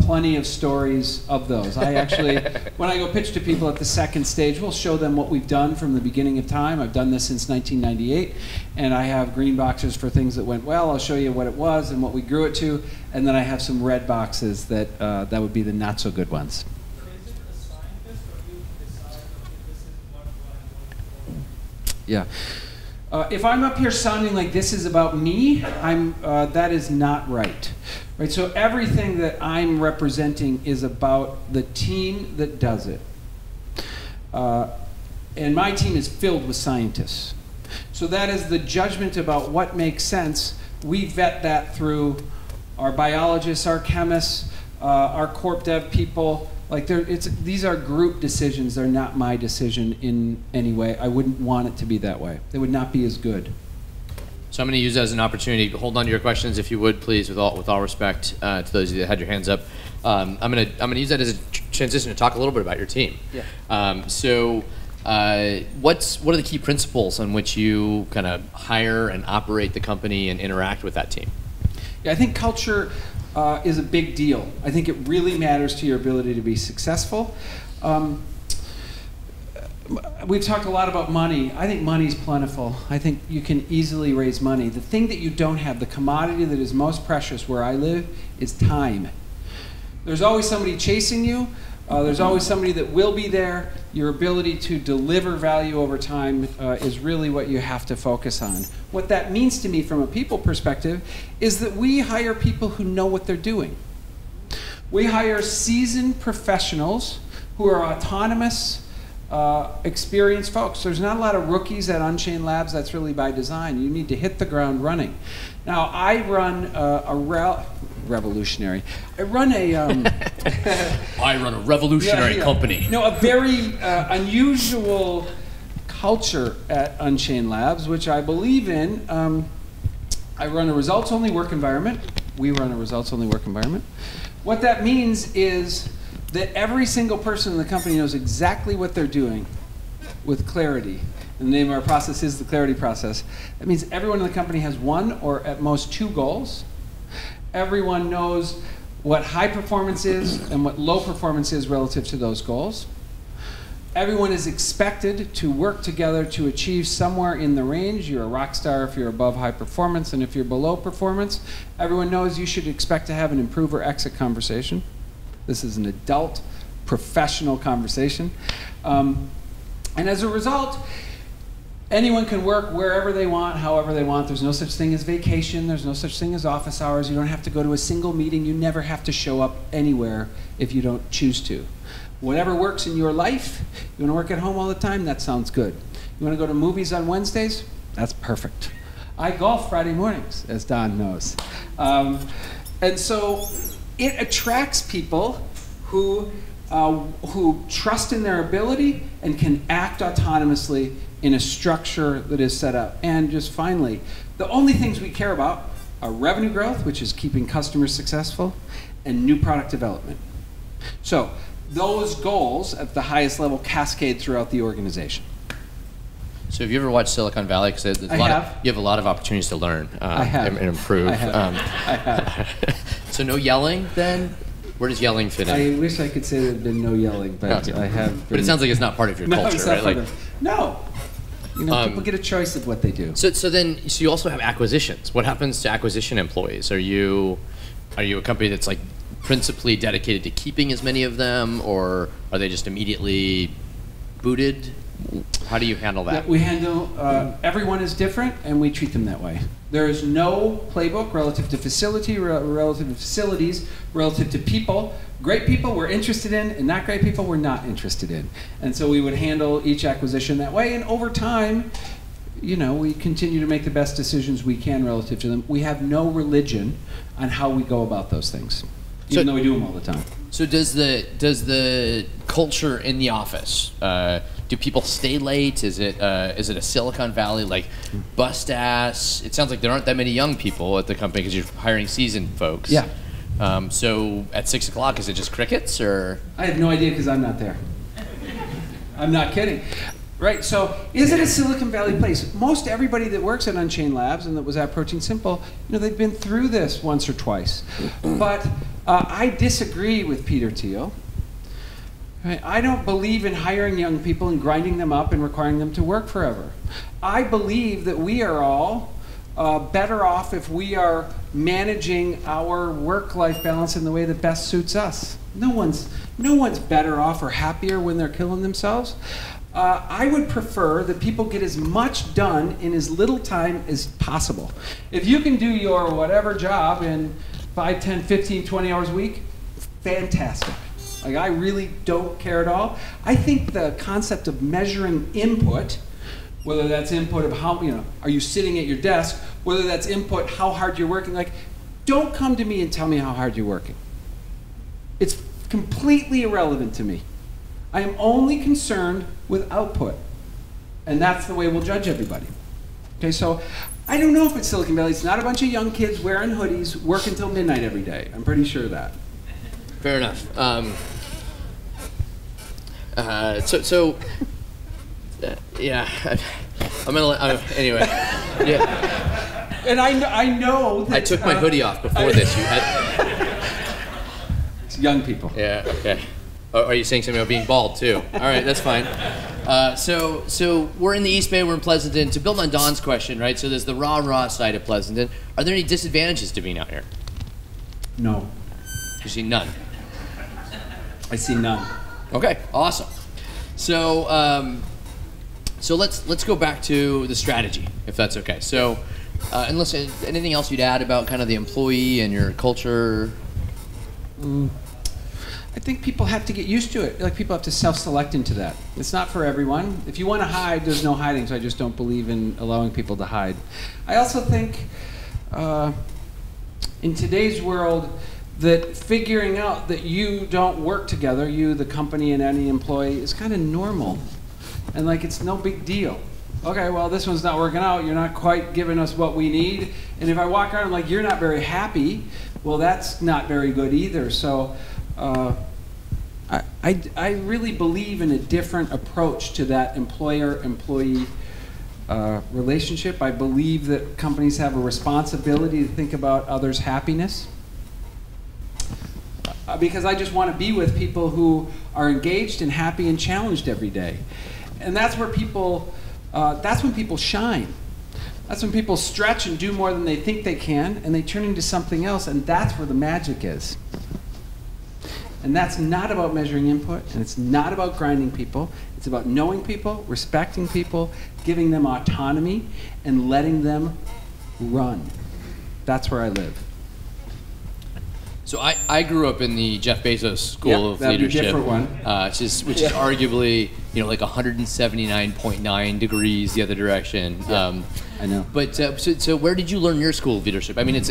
plenty of stories of those. I actually, when I go pitch to people at the second stage, we'll show them what we've done from the beginning of time. I've done this since 1998, and I have green boxes for things that went well. I'll show you what it was and what we grew it to, and then I have some red boxes that that would be the not so good ones. Is it a scientist, or you decide, okay, this is what I'm going for? Yeah. If I'm up here sounding like this is about me, that is not right. Right. So everything that I'm representing is about the team that does it. And my team is filled with scientists. So that is the judgment about what makes sense. We vet that through our biologists, our chemists, our corp dev people. Like, these are group decisions. They're not my decision in any way. I wouldn't want it to be that way. They would not be as good. So I'm going to use that as an opportunity. Hold on to your questions, if you would, please, with all respect to those of you that had your hands up. I'm going to use that as a transition to talk a little bit about your team. Yeah. What are the key principles on which you kind of hire and operate the company and interact with that team? Yeah, I think culture is a big deal. I think it really matters to your ability to be successful. We've talked a lot about money. I think money's plentiful. I think you can easily raise money. The thing that you don't have, the commodity that is most precious where I live, is time. There's always somebody chasing you. There's always somebody that will be there. Your ability to deliver value over time is really what you have to focus on. What that means to me from a people perspective is that we hire people who know what they're doing. We hire seasoned professionals who are autonomous, experienced folks. There's not a lot of rookies at Unchain Labs. That's really by design. You need to hit the ground running. Now, I run revolutionary. I run a I run a revolutionary company. No, a very unusual culture at Unchain Labs, which I believe in. I run a results-only work environment. We run a results-only work environment. What that means is that every single person in the company knows exactly what they're doing with clarity. And the name of our process is the clarity process. That means everyone in the company has one or at most two goals. Everyone knows what high performance is and what low performance is relative to those goals. Everyone is expected to work together to achieve somewhere in the range. You're a rock star if you're above high performance, and if you're below performance, everyone knows you should expect to have an improve or exit conversation. This is an adult, professional conversation. And as a result, anyone can work wherever they want, however they want. There's no such thing as vacation. There's no such thing as office hours. You don't have to go to a single meeting. You never have to show up anywhere if you don't choose to. Whatever works in your life, you want to work at home all the time, that sounds good. You want to go to movies on Wednesdays? That's perfect. I golf Friday mornings, as Don knows. And so it attracts people who trust in their ability and can act autonomously in a structure that is set up. And just finally, the only things we care about are revenue growth, which is keeping customers successful, and new product development. So those goals at the highest level cascade throughout the organization. So have you ever watched Silicon Valley? Because you have a lot of opportunities to learn and improve. I have. So no yelling then? Where does yelling fit in? I wish I could say there had been no yelling, but I have. But it sounds like it's not part of your culture, right? No. You know, people get a choice of what they do. So you also have acquisitions. What happens to acquisition employees? Are you a company that's like principally dedicated to keeping as many of them, or are they just immediately booted? How do you handle that? Yeah, we handle, everyone is different, and we treat them that way. There is no playbook relative to facilities, relative to people. Great people we're interested in, and not great people we're not interested in. And so we would handle each acquisition that way, and over time, you know, we continue to make the best decisions we can relative to them. We have no religion on how we go about those things, even though we do them all the time. So does the culture in the office, do people stay late? Is it a Silicon Valley like bust ass? It sounds like there aren't that many young people at the company because you're hiring seasoned folks. Yeah. So at 6 o'clock, is it just crickets or? I have no idea because I'm not there. I'm not kidding. Right, so is it a Silicon Valley place? Most everybody that works at Unchain Labs and that was at Protein Simple, you know, they've been through this once or twice. But I disagree with Peter Thiel. Right? I don't believe in hiring young people and grinding them up and requiring them to work forever. I believe that we are all better off if we are managing our work-life balance in the way that best suits us. No one's better off or happier when they're killing themselves. I would prefer that people get as much done in as little time as possible. If you can do your whatever job in 5, 10, 15, 20 hours a week, fantastic. Like, I really don't care at all. I think the concept of measuring input, whether that's input of how, you know, are you sitting at your desk, whether that's input, how hard you're working, like, don't come to me and tell me how hard you're working. It's completely irrelevant to me. I am only concerned with output. And that's the way we'll judge everybody. Okay, so I don't know if it's Silicon Valley. It's not a bunch of young kids wearing hoodies, working until midnight every day. I'm pretty sure of that. Fair enough. Yeah, I'm gonna anyway. Yeah. And I know that I took my hoodie off before this. It's young people. Yeah. Okay. Oh, are you saying something about being bald too? All right, that's fine. So we're in the East Bay. We're in Pleasanton. To build on Don's question, right? So there's the raw side of Pleasanton. Are there any disadvantages to being out here? No. You see none. I see none. Okay, awesome. So so let's go back to the strategy, if that's okay. So, unless anything else you'd add about kind of the employee and your culture. I think people have to get used to it. Like, people have to self-select into that. It's not for everyone. If you want to hide, there's no hiding, so I just don't believe in allowing people to hide. I also think in today's world that figuring out that you don't work together, you, the company, and any employee, is kind of normal. And like, it's no big deal. Okay, well, this one's not working out. You're not quite giving us what we need. And if I walk around like, you're not very happy, well, that's not very good either. So I really believe in a different approach to that employer-employee relationship. I believe that companies have a responsibility to think about others' happiness. Because I just want to be with people who are engaged and happy and challenged every day. And that's where that's when people shine. That's when people stretch and do more than they think they can, and they turn into something else, and that's where the magic is. And that's not about measuring input, and it's not about grinding people. It's about knowing people, respecting people, giving them autonomy, and letting them run. That's where I live. So I grew up in the Jeff Bezos School of Leadership, be a different one. which is arguably, like 179.9 degrees the other direction. I know. But so where did you learn your school of leadership? I mean,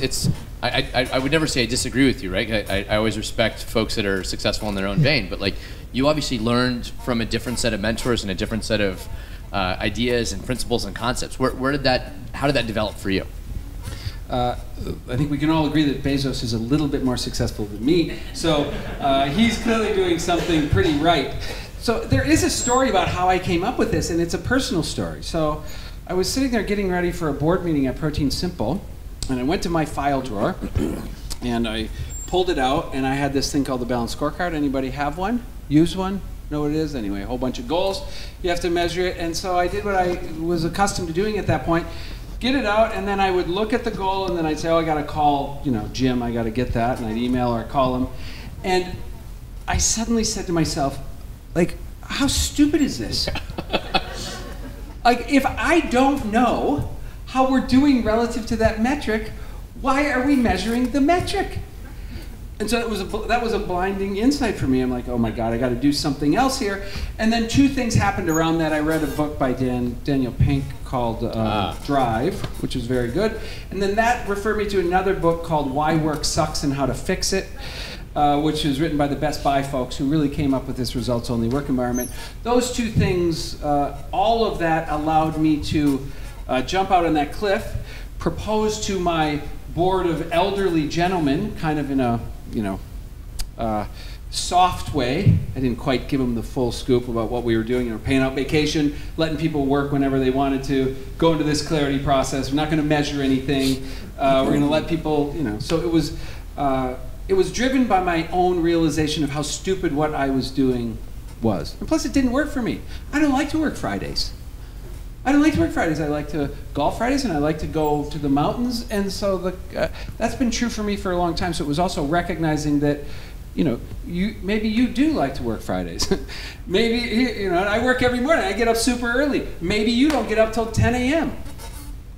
I would never say I disagree with you, right? I always respect folks that are successful in their own vein, but like you obviously learned from a different set of mentors and a different set of ideas and principles and concepts. How did that develop for you? I think we can all agree that Bezos is a little bit more successful than me, so he's clearly doing something pretty right. So there is a story about how I came up with this, and it's a personal story. So I was sitting there getting ready for a board meeting at Protein Simple, and I went to my file drawer, and I pulled it out, and I had this thing called the Balanced Scorecard. Anybody have one? Use one? Know what it is? Anyway, a whole bunch of goals. You have to measure it, and so I did what I was accustomed to doing at that point. Get it out, and then I would look at the goal, and then I'd say, oh, I got to call, Jim, I got to get that, and I'd email or call him. And I suddenly said to myself, like, how stupid is this? Like, if I don't know how we're doing relative to that metric, why are we measuring the metric? And so that was a blinding insight for me. I'm like, oh my God, I got to do something else here. And then two things happened around that. I read a book by Daniel Pink called Drive, which was very good. And then that referred me to another book called Why Work Sucks and How to Fix It, which was written by the Best Buy folks who really came up with this results-only work environment. Those two things, all of that allowed me to jump out on that cliff, propose to my board of elderly gentlemen, kind of in a soft way. I didn't quite give them the full scoop about what we were doing. Paying out vacation, letting people work whenever they wanted to, go into this clarity process. We're not going to measure anything. We're going to let people, So it was driven by my own realization of how stupid what I was doing was. And plus, it didn't work for me. I don't like to work Fridays. I like to golf Fridays, and I like to go to the mountains, and so that's been true for me for a long time. So it was also recognizing that, maybe you do like to work Fridays. Maybe, I work every morning. I get up super early. Maybe you don't get up till 10 a.m.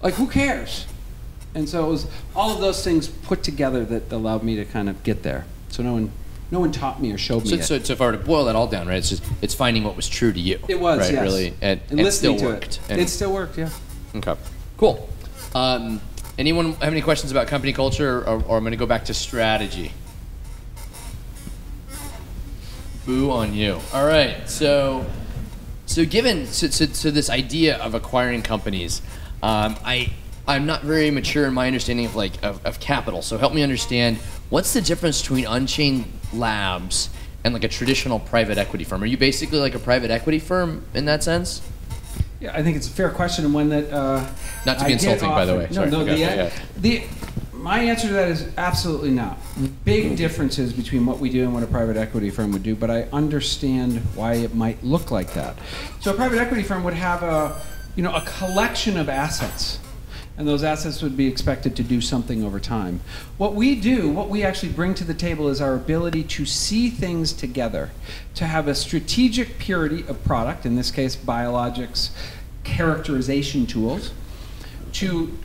Like, who cares? And so it was all of those things put together that allowed me to kind of get there. So no one taught me or showed me it. So if I were to boil that all down, right, it's finding what was true to you. It was, right, yes. Really, and listening still to worked. it. It still worked, yeah. Okay, cool. Anyone have any questions about company culture, or I'm going to go back to strategy? Boo on you. All right, so given this idea of acquiring companies, I'm not very mature in my understanding of capital. So help me understand, what's the difference between Unchain Labs and like a traditional private equity firm? Are you basically like a private equity firm in that sense? Yeah, I think it's a fair question, and one that not to be insulting, by the way. Sorry. My answer to that is absolutely not. Big differences between what we do and what a private equity firm would do, but I understand why it might look like that. So a private equity firm would have a collection of assets, and those assets would be expected to do something over time. What we actually bring to the table is our ability to see things together, to have a strategic purity of product, in this case biologics characterization tools, to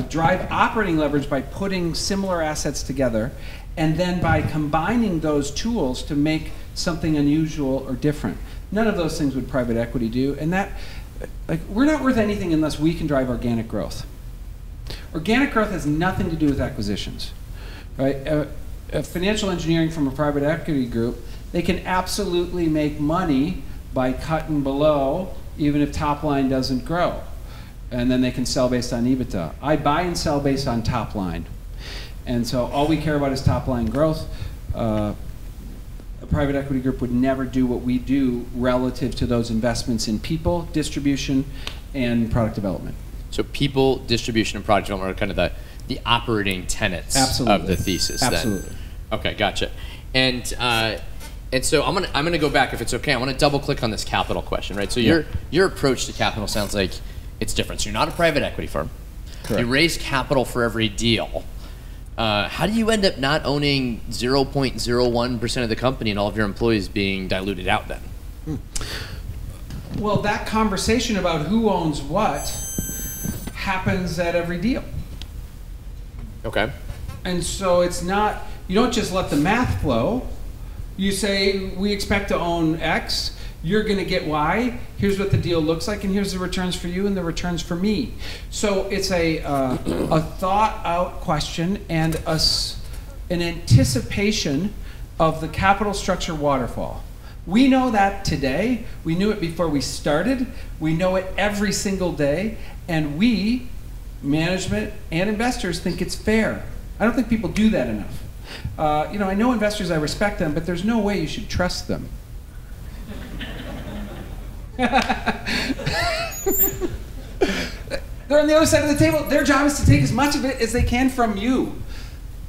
drive operating leverage by putting similar assets together, and then by combining those tools to make something unusual or different. None of those things would private equity do, and we're not worth anything unless we can drive organic growth. Organic growth has nothing to do with acquisitions, right? Financial engineering from a private equity group, they can absolutely make money by cutting below, even if top line doesn't grow. And then they can sell based on EBITDA. I buy and sell based on top line. And so all we care about is top line growth. A private equity group would never do what we do relative to those investments in people, distribution, and product development. So people, distribution, and product development are kind of the operating tenets of the thesis. Absolutely. Then. Okay, gotcha. And so I'm gonna go back, if it's okay. I want to double click on this capital question, right? So your approach to capital sounds like it's different. So you're not a private equity firm. Correct. You raise capital for every deal. How do you end up not owning 0.01% of the company and all of your employees being diluted out then? Well, that conversation about who owns what happens at every deal. Okay. And so it's not, you don't just let the math flow. You say, we expect to own X. You're going to get Y. Here's what the deal looks like, and here's the returns for you and the returns for me. So it's a thought-out question and an anticipation of the capital structure waterfall. We know that today. We knew it before we started. We know it every single day, and we, management and investors, think it's fair. I don't think people do that enough. I know investors, I respect them, but there's no way you should trust them. They're on the other side of the table. Their job is to take as much of it as they can from you.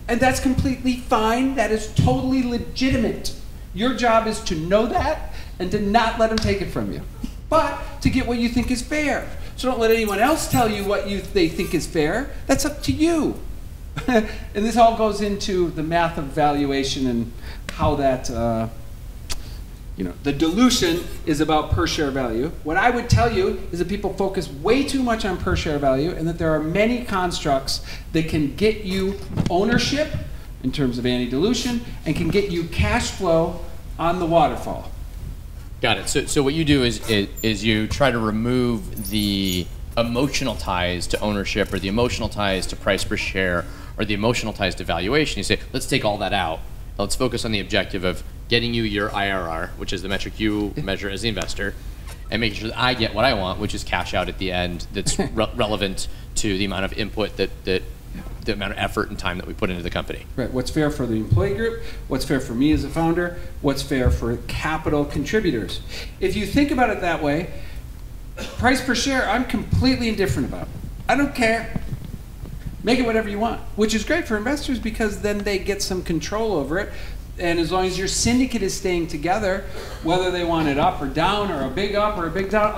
And that's completely fine. That is totally legitimate. Your job is to know that and to not let them take it from you. But to get what you think is fair. So don't let anyone else tell you what they think is fair. That's up to you. And this all goes into the math of valuation and how that, the dilution is about per share value. What I would tell you is that people focus way too much on per share value, and that there are many constructs that can get you ownership in terms of anti-dilution and can get you cash flow on the waterfall. Got it. So what you do is you try to remove the emotional ties to ownership, or the emotional ties to price per share, or the emotional ties to valuation. You say, let's take all that out. Let's focus on the objective of getting you your IRR, which is the metric you measure as the investor, and making sure that I get what I want, which is cash out at the end that's relevant to the amount of input the amount of effort and time that we put into the company. Right. What's fair for the employee group, what's fair for me as a founder, what's fair for capital contributors. If you think about it that way, price per share, I'm completely indifferent about. I don't care. Make it whatever you want, which is great for investors because then they get some control over it. And as long as your syndicate is staying together, whether they want it up or down, or a big up or a big down,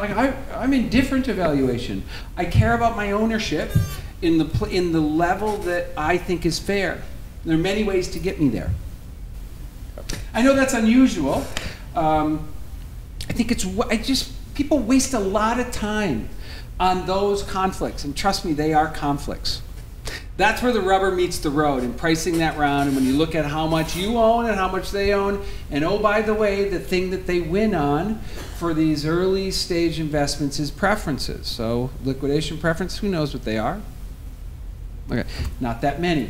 I'm indifferent to valuation. I care about my ownership in the level that I think is fair. There are many ways to get me there. I know that's unusual. I think people waste a lot of time on those conflicts, and trust me, they are conflicts. That's where the rubber meets the road in pricing that round, and when you look at how much you own and how much they own, and oh, by the way, the thing that they win on for these early stage investments is preferences. So liquidation preference, who knows what they are? Okay, not that many.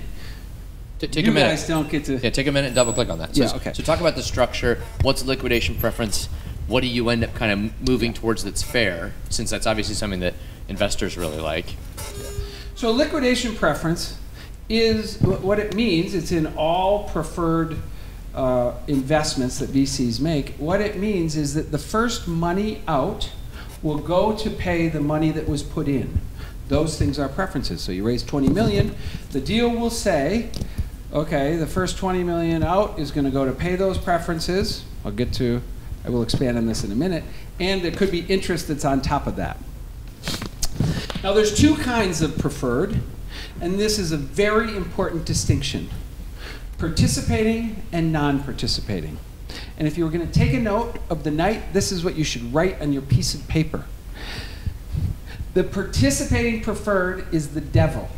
Take you a minute. guys don't get to... Yeah, take a minute and double click on that. So, okay. So talk about the structure. What's liquidation preference? What do you end up kind of moving towards that's fair, since that's obviously something that investors really like? So liquidation preference is what it means. It's in all preferred investments that VCs make. What it means is that the first money out will go to pay the money that was put in. Those things are preferences. So you raise 20 million, the deal will say, okay, the first 20 million out is going to go to pay those preferences. I will expand on this in a minute. And there could be interest that's on top of that. Now there's two kinds of preferred, and this is a very important distinction. Participating and non-participating. And if you were going to take a note of the night, this is what you should write on your piece of paper. The participating preferred is the devil,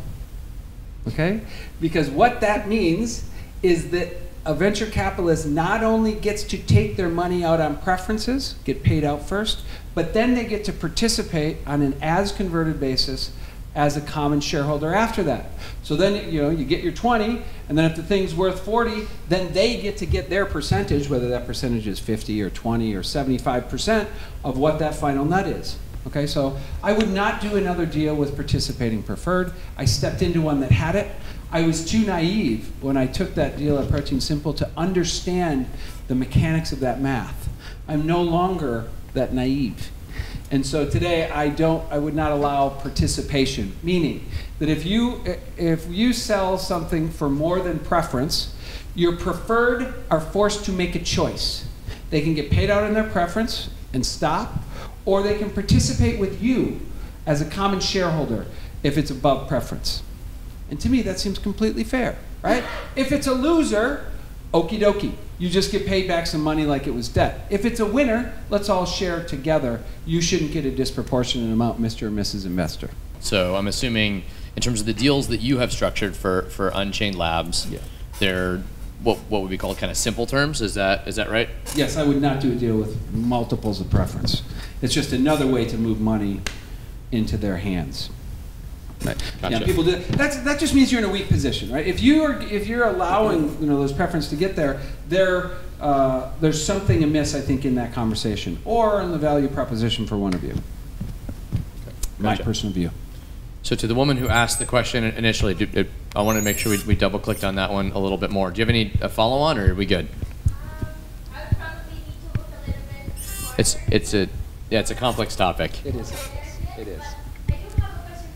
okay? Because what that means is that a venture capitalist not only gets to take their money out on preferences, get paid out first, but then they get to participate on an as converted basis as a common shareholder after that. So then you get your 20, and then if the thing's worth 40, then they get to get their percentage, whether that percentage is 50 or 20 or 75% of what that final nut is. Okay, so I would not do another deal with participating preferred. I stepped into one that had it. I was too naive when I took that deal at Protein Simple to understand the mechanics of that math. I'm no longer that naive. And so today I would not allow participation, meaning that if you sell something for more than preference, your preferred are forced to make a choice. They can get paid out on their preference and stop, or they can participate with you as a common shareholder if it's above preference. And to me, that seems completely fair, right? If it's a loser, okie dokie. You just get paid back some money like it was debt. If it's a winner, let's all share together. You shouldn't get a disproportionate amount, Mr. or Mrs. Investor. So I'm assuming in terms of the deals that you have structured for Unchain Labs, they're what would be called kind of simple terms. Is that right? Yes, I would not do a deal with multiples of preference. It's just another way to move money into their hands. Right. Gotcha. Yeah, people do that just means you're in a weak position, right? If you're allowing those preference to get there, there's something amiss, I think, in that conversation or in the value proposition for one of you. My personal view. So to the woman who asked the question initially, I wanted to make sure we double clicked on that one a little bit more. Do you have any follow on, or are we good? I would probably need to look a little bit more. It's a complex topic. It is. It is. I do have a question.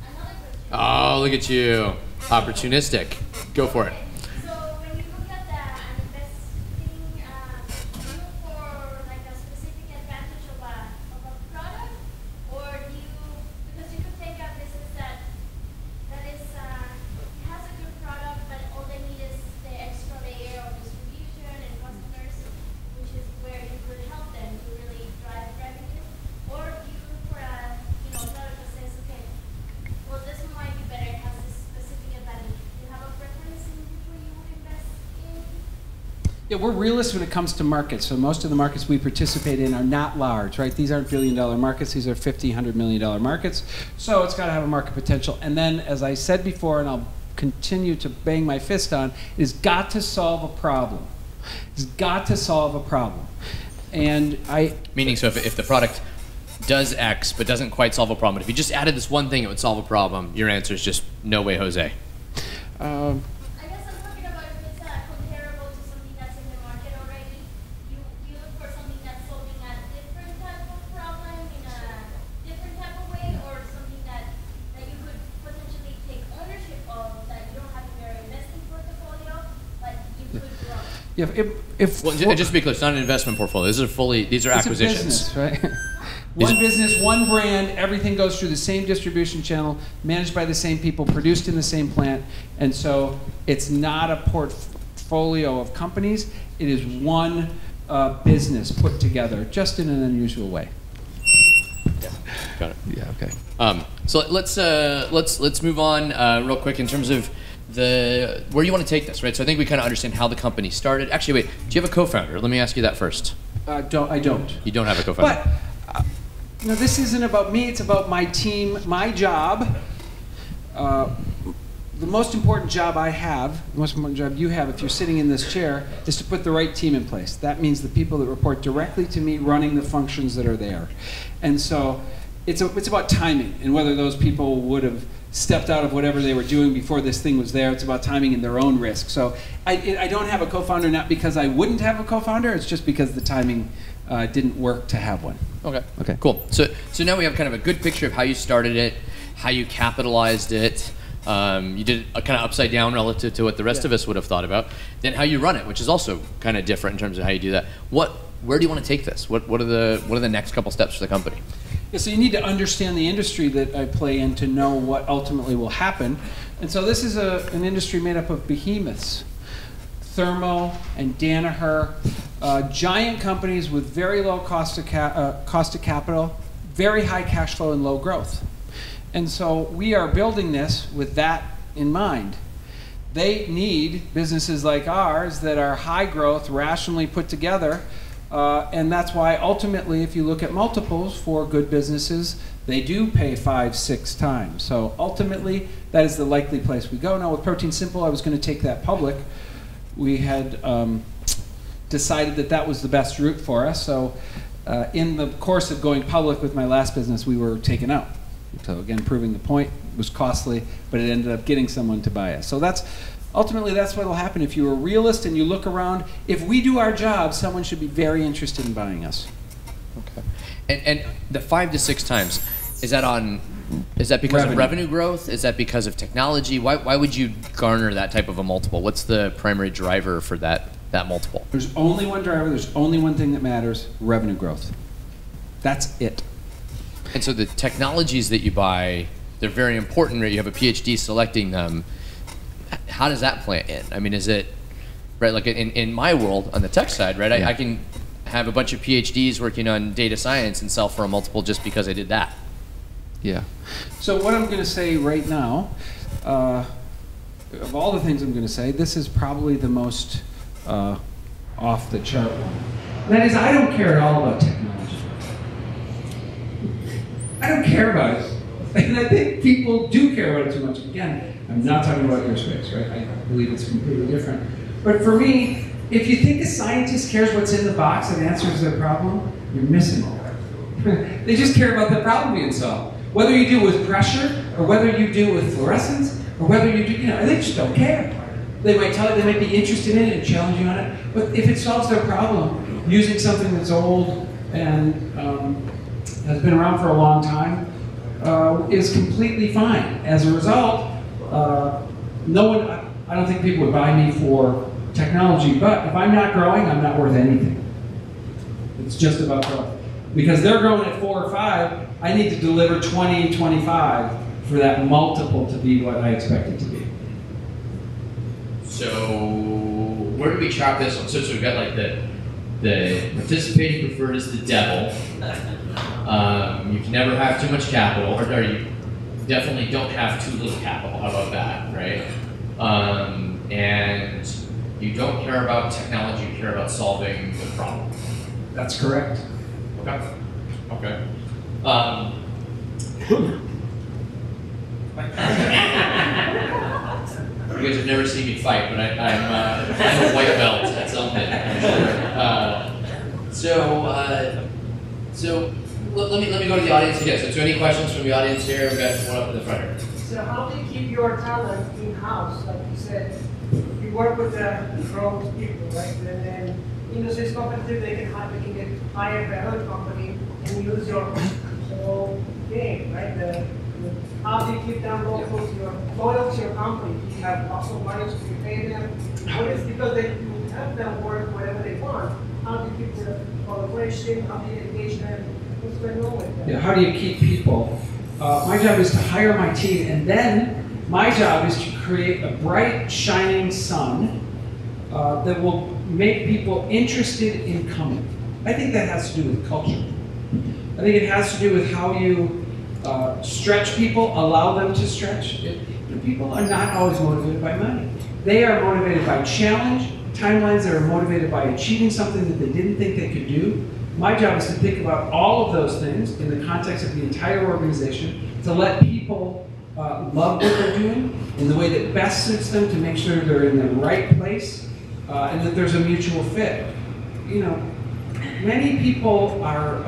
Another question. Oh, look at you, opportunistic. Go for it. So when you look at an investing, do you look for like a specific advantage of a product, or do you, because you could take a business that is has a good product, but all they need is the extra layer of distribution and customers, which is where you could help them to really drive revenue, or do you look for a product that says, okay, well, this one might be better, it has this specific advantage. Do you have a preference in which one you would invest in? Yeah, we're realists when it comes to markets. So most of the markets we participate in are not large, right? These aren't billion-dollar markets. These are $50, $100 million markets. So it's got to have a market potential. And then, as I said before, and I'll continue to bang my fist on, it's got to solve a problem. It's got to solve a problem. And Meaning, so if the product does X but doesn't quite solve a problem, but if you just added this one thing, it would solve a problem, your answer is just no way, Jose. I guess I'm talking about if it's comparable to something that's in the market already. You look for something that's solving a different type of problem in a different type of way, or something that you could potentially take ownership of that you don't have in your investing portfolio, but you could grow. yeah, Well, just to be clear, it's not an investment portfolio. These are it's acquisitions. a business, right? One business, one brand, everything goes through the same distribution channel, managed by the same people, produced in the same plant. And so it's not a portfolio of companies. It is one business put together, just in an unusual way. Yeah, got it. Yeah, okay. So let's move on real quick in terms of where you want to take this, right? So I think we kind of understand how the company started. Actually, wait, do you have a co-founder? Let me ask you that first. I don't. You don't have a co-founder. But this isn't about me. It's about my team, my job. The most important job I have, the most important job you have if you're sitting in this chair, is to put the right team in place. That means the people that report directly to me running the functions that are there. And so it's about timing and whether those people would have stepped out of whatever they were doing before this thing was there. It's about timing and their own risk. So I don't have a co-founder, not because I wouldn't have a co-founder. It's just because the timing didn't work to have one. Okay, cool. So now we have kind of a good picture of how you started it, how you capitalized it. You did it kind of upside down relative to what the rest of us would have thought about. Then how you run it, which is also kind of different in terms of how you do that. Where do you want to take this? What are the next couple steps for the company? Yeah, so you need to understand the industry that I play in to know what ultimately will happen. And so this is an industry made up of behemoths, Thermo and Danaher, giant companies with very low cost of capital, very high cash flow and low growth. And so we are building this with that in mind. They need businesses like ours that are high growth, rationally put together, and that's why ultimately if you look at multiples for good businesses, they do pay 5, 6 times. So ultimately that is the likely place we go. Now with Protein Simple, I was going to take that public. We had decided that that was the best route for us. So in the course of going public with my last business, we were taken out. So again, proving the point, it was costly, but it ended up getting someone to buy us. So ultimately that's what will happen. If you're a realist and you look around, if we do our job, someone should be very interested in buying us. Okay. And the 5 to 6 times, is that because of revenue growth? Is that because of technology? Why would you garner that type of a multiple? What's the primary driver for that multiple? There's only one driver, there's only one thing that matters, revenue growth. That's it. And so the technologies that you buy, they're very important, right? You have a PhD selecting them. How does that play in? I mean, is it, right, like in my world, on the tech side, right, I can have a bunch of PhDs working on data science and sell for a multiple just because I did that. Yeah. So what I'm going to say right now, of all the things I'm going to say, this is probably the most off the chart one. And that is, I don't care at all about technology. I don't care about it. And I think people do care about it too much. Again, I'm not talking about your space, right? I believe it's completely different. But for me, if you think a scientist cares what's in the box and answers their problem, you're missing it. They just care about the problem being solved. Whether you do it with pressure, or whether you do it with fluorescence, or whether you do, they just don't care. They might tell you, they might be interested in it and challenge you on it, but if it solves their problem using something that's old and has been around for a long time, is completely fine. As a result, no one, I don't think people would buy me for technology, but if I'm not growing, I'm not worth anything. It's just about growth. Because they're growing at 4 or 5, I need to deliver 20, 25 for that multiple to be what I expect it to be. So where do we chop this one? So we've got like the participating preferred is the devil. You can never have too much capital, or you definitely don't have too little capital. How about that, right? And you don't care about technology, you care about solving the problem. That's correct. Okay. Okay. You guys have never seen me fight, but I'm a white belt at something, I'm sure. So let me go to the audience again. So any questions from the audience here? We got one up in the front here. So how do you keep your talent in-house? Like you said, you work with the growth people, right? And then industry is competitive, they can get hired by another company and use your whole game, right? How do you keep them local to your company? Do you have lots of money to pay them? What is, because you have them work whatever they want, how do you keep the collaboration, how do you engage them? What's going on with that? Yeah, how do you keep people? My job is to hire my team, and then my job is to create a bright, shining sun that will make people interested in coming. I think that has to do with culture. I think it has to do with how you stretch people, allow them to stretch. People are not always motivated by money. They are motivated by challenge, timelines that are motivated by achieving something that they didn't think they could do. My job is to think about all of those things in the context of the entire organization, to let people love what they're doing in the way that best suits them, to make sure they're in the right place, and that there's a mutual fit. Many people are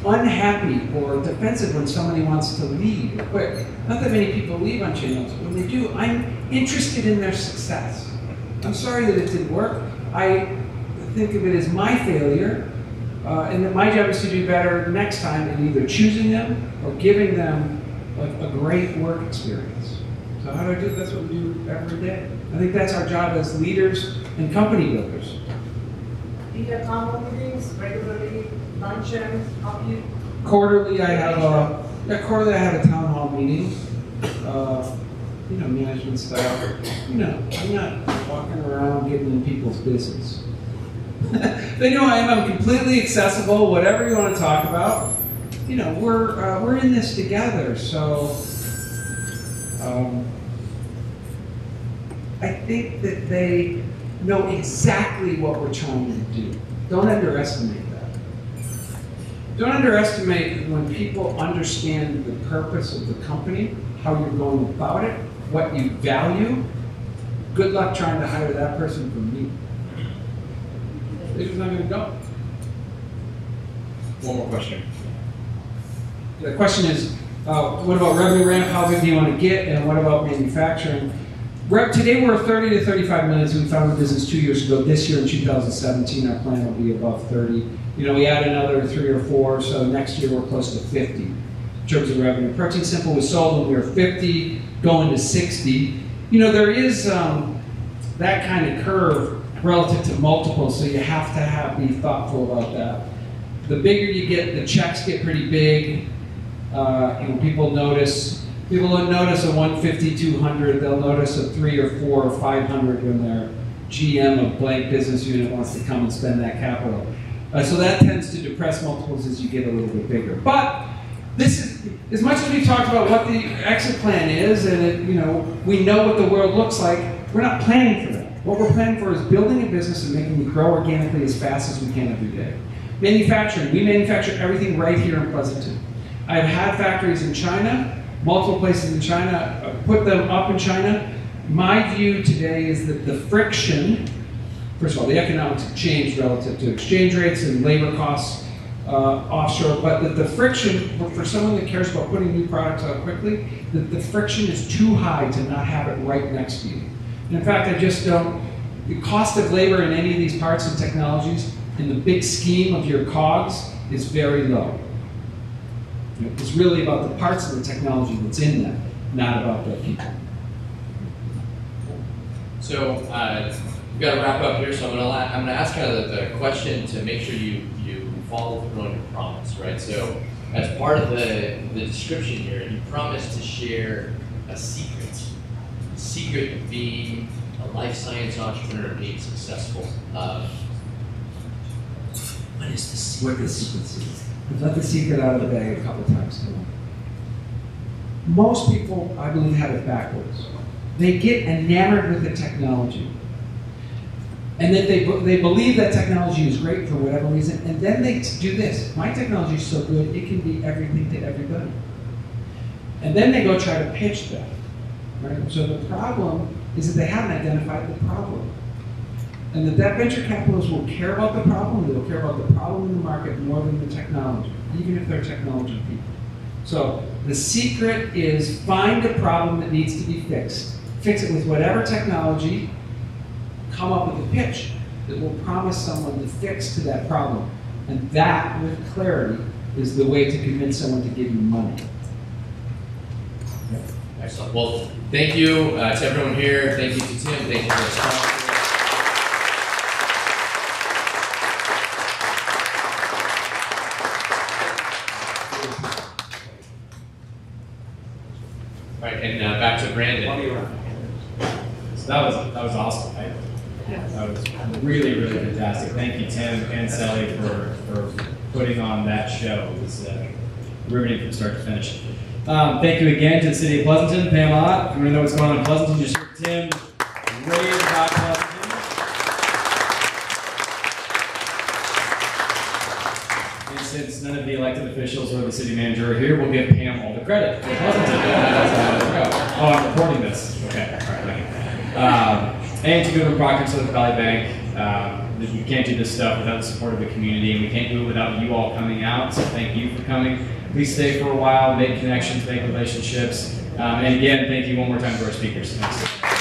unhappy or defensive when somebody wants to leave or quit. Not that many people leave Unchain Labs, but when they do, I'm interested in their success. I'm sorry that it didn't work. I think of it as my failure, and that my job is to do better next time in either choosing them or giving them like a great work experience. So how do I do it? That's what we do every day. I think that's our job as leaders and company builders. Do you have town hall meetings regularly, luncheons? How do you? Quarterly, I have a town hall meeting. Management style. I'm not walking around getting in people's business. They know I am. I'm completely accessible. Whatever you want to talk about, we're in this together. So I think that they know exactly what we're trying to do. Don't underestimate that. Don't underestimate when people understand the purpose of the company, how you're going about it, what you value. Good luck trying to hire that person from me. They're just not going to go. One more question. The question is, what about revenue ramp? How big do you want to get? And what about manufacturing? Today we're 30 to 35 million. So we founded the business 2 years ago. This year in 2017, our plan will be above 30. We add another 3 or 4, so next year we're close to 50 in terms of revenue. Protein Simple was sold when we were 50, going to 60. There is that kind of curve relative to multiples, so you have to be thoughtful about that. The bigger you get, the checks get pretty big. People notice. People don't notice a 150, 200. They'll notice a 3 or 4 or 500 when their GM of blank business unit wants to come and spend that capital. So that tends to depress multiples as you get a little bit bigger. But this is as much as we've talked about what the exit plan is, and we know what the world looks like, we're not planning for that. What we're planning for is building a business and making it grow organically as fast as we can every day. Manufacturing, we manufacture everything right here in Pleasanton. I've had factories in China, multiple places in China, put them up in China. My view today is that the friction, first of all, the economics have changed relative to exchange rates and labor costs offshore, but that the friction, for someone that cares about putting new products out quickly, that the friction is too high to not have it right next to you. And in fact, I just don't, the cost of labor in any of these parts and technologies in the big scheme of your COGS is very low. It's really about the parts of the technology that's in them, not about the people. So we've got to wrap up here, so I'm going to ask kind of the question to make sure you follow through on your promise, right? So as part of the description here, you promised to share a secret. The secret of being a life science entrepreneur, being successful. What is the secret? What is the secret? I've let the secret out of the bag a couple times. Most people, I believe, have it backwards. They get enamored with the technology. And then they believe that technology is great for whatever reason, and then they do this. My technology is so good, it can be everything to everybody. And then they go try to pitch that. Right? So the problem is that they haven't identified the problem. And that venture capitalists will care about the problem, they will care about the problem in the market more than the technology, even if they're technology people. So the secret is find a problem that needs to be fixed. Fix it with whatever technology, come up with a pitch that will promise someone the fix to that problem. And that, with clarity, is the way to convince someone to give you money. Excellent. Well, thank you to everyone here. Thank you to Tim. Thank you for the sponsor. All right, and back to Brandon. So that was awesome. That was really, really fantastic. Thank you, Tim and Sally, for putting on that show. It was riveting from start to finish. Thank you again to the City of Pleasanton. Pam Ott. If you want to know what's going on in Pleasanton, just hear Tim rave about Pleasanton. And since none of the elected officials or the city manager are here, we'll give Pam all the credit for Pleasanton. Oh, I'm recording this. Okay. All right. Thank you. And to Goodwin Procter, Silicon Valley Bank. We can't do this stuff without the support of the community, and we can't do it without you all coming out, so thank you for coming. Please stay for a while, make connections, make relationships. And again, thank you one more time to our speakers. Thanks.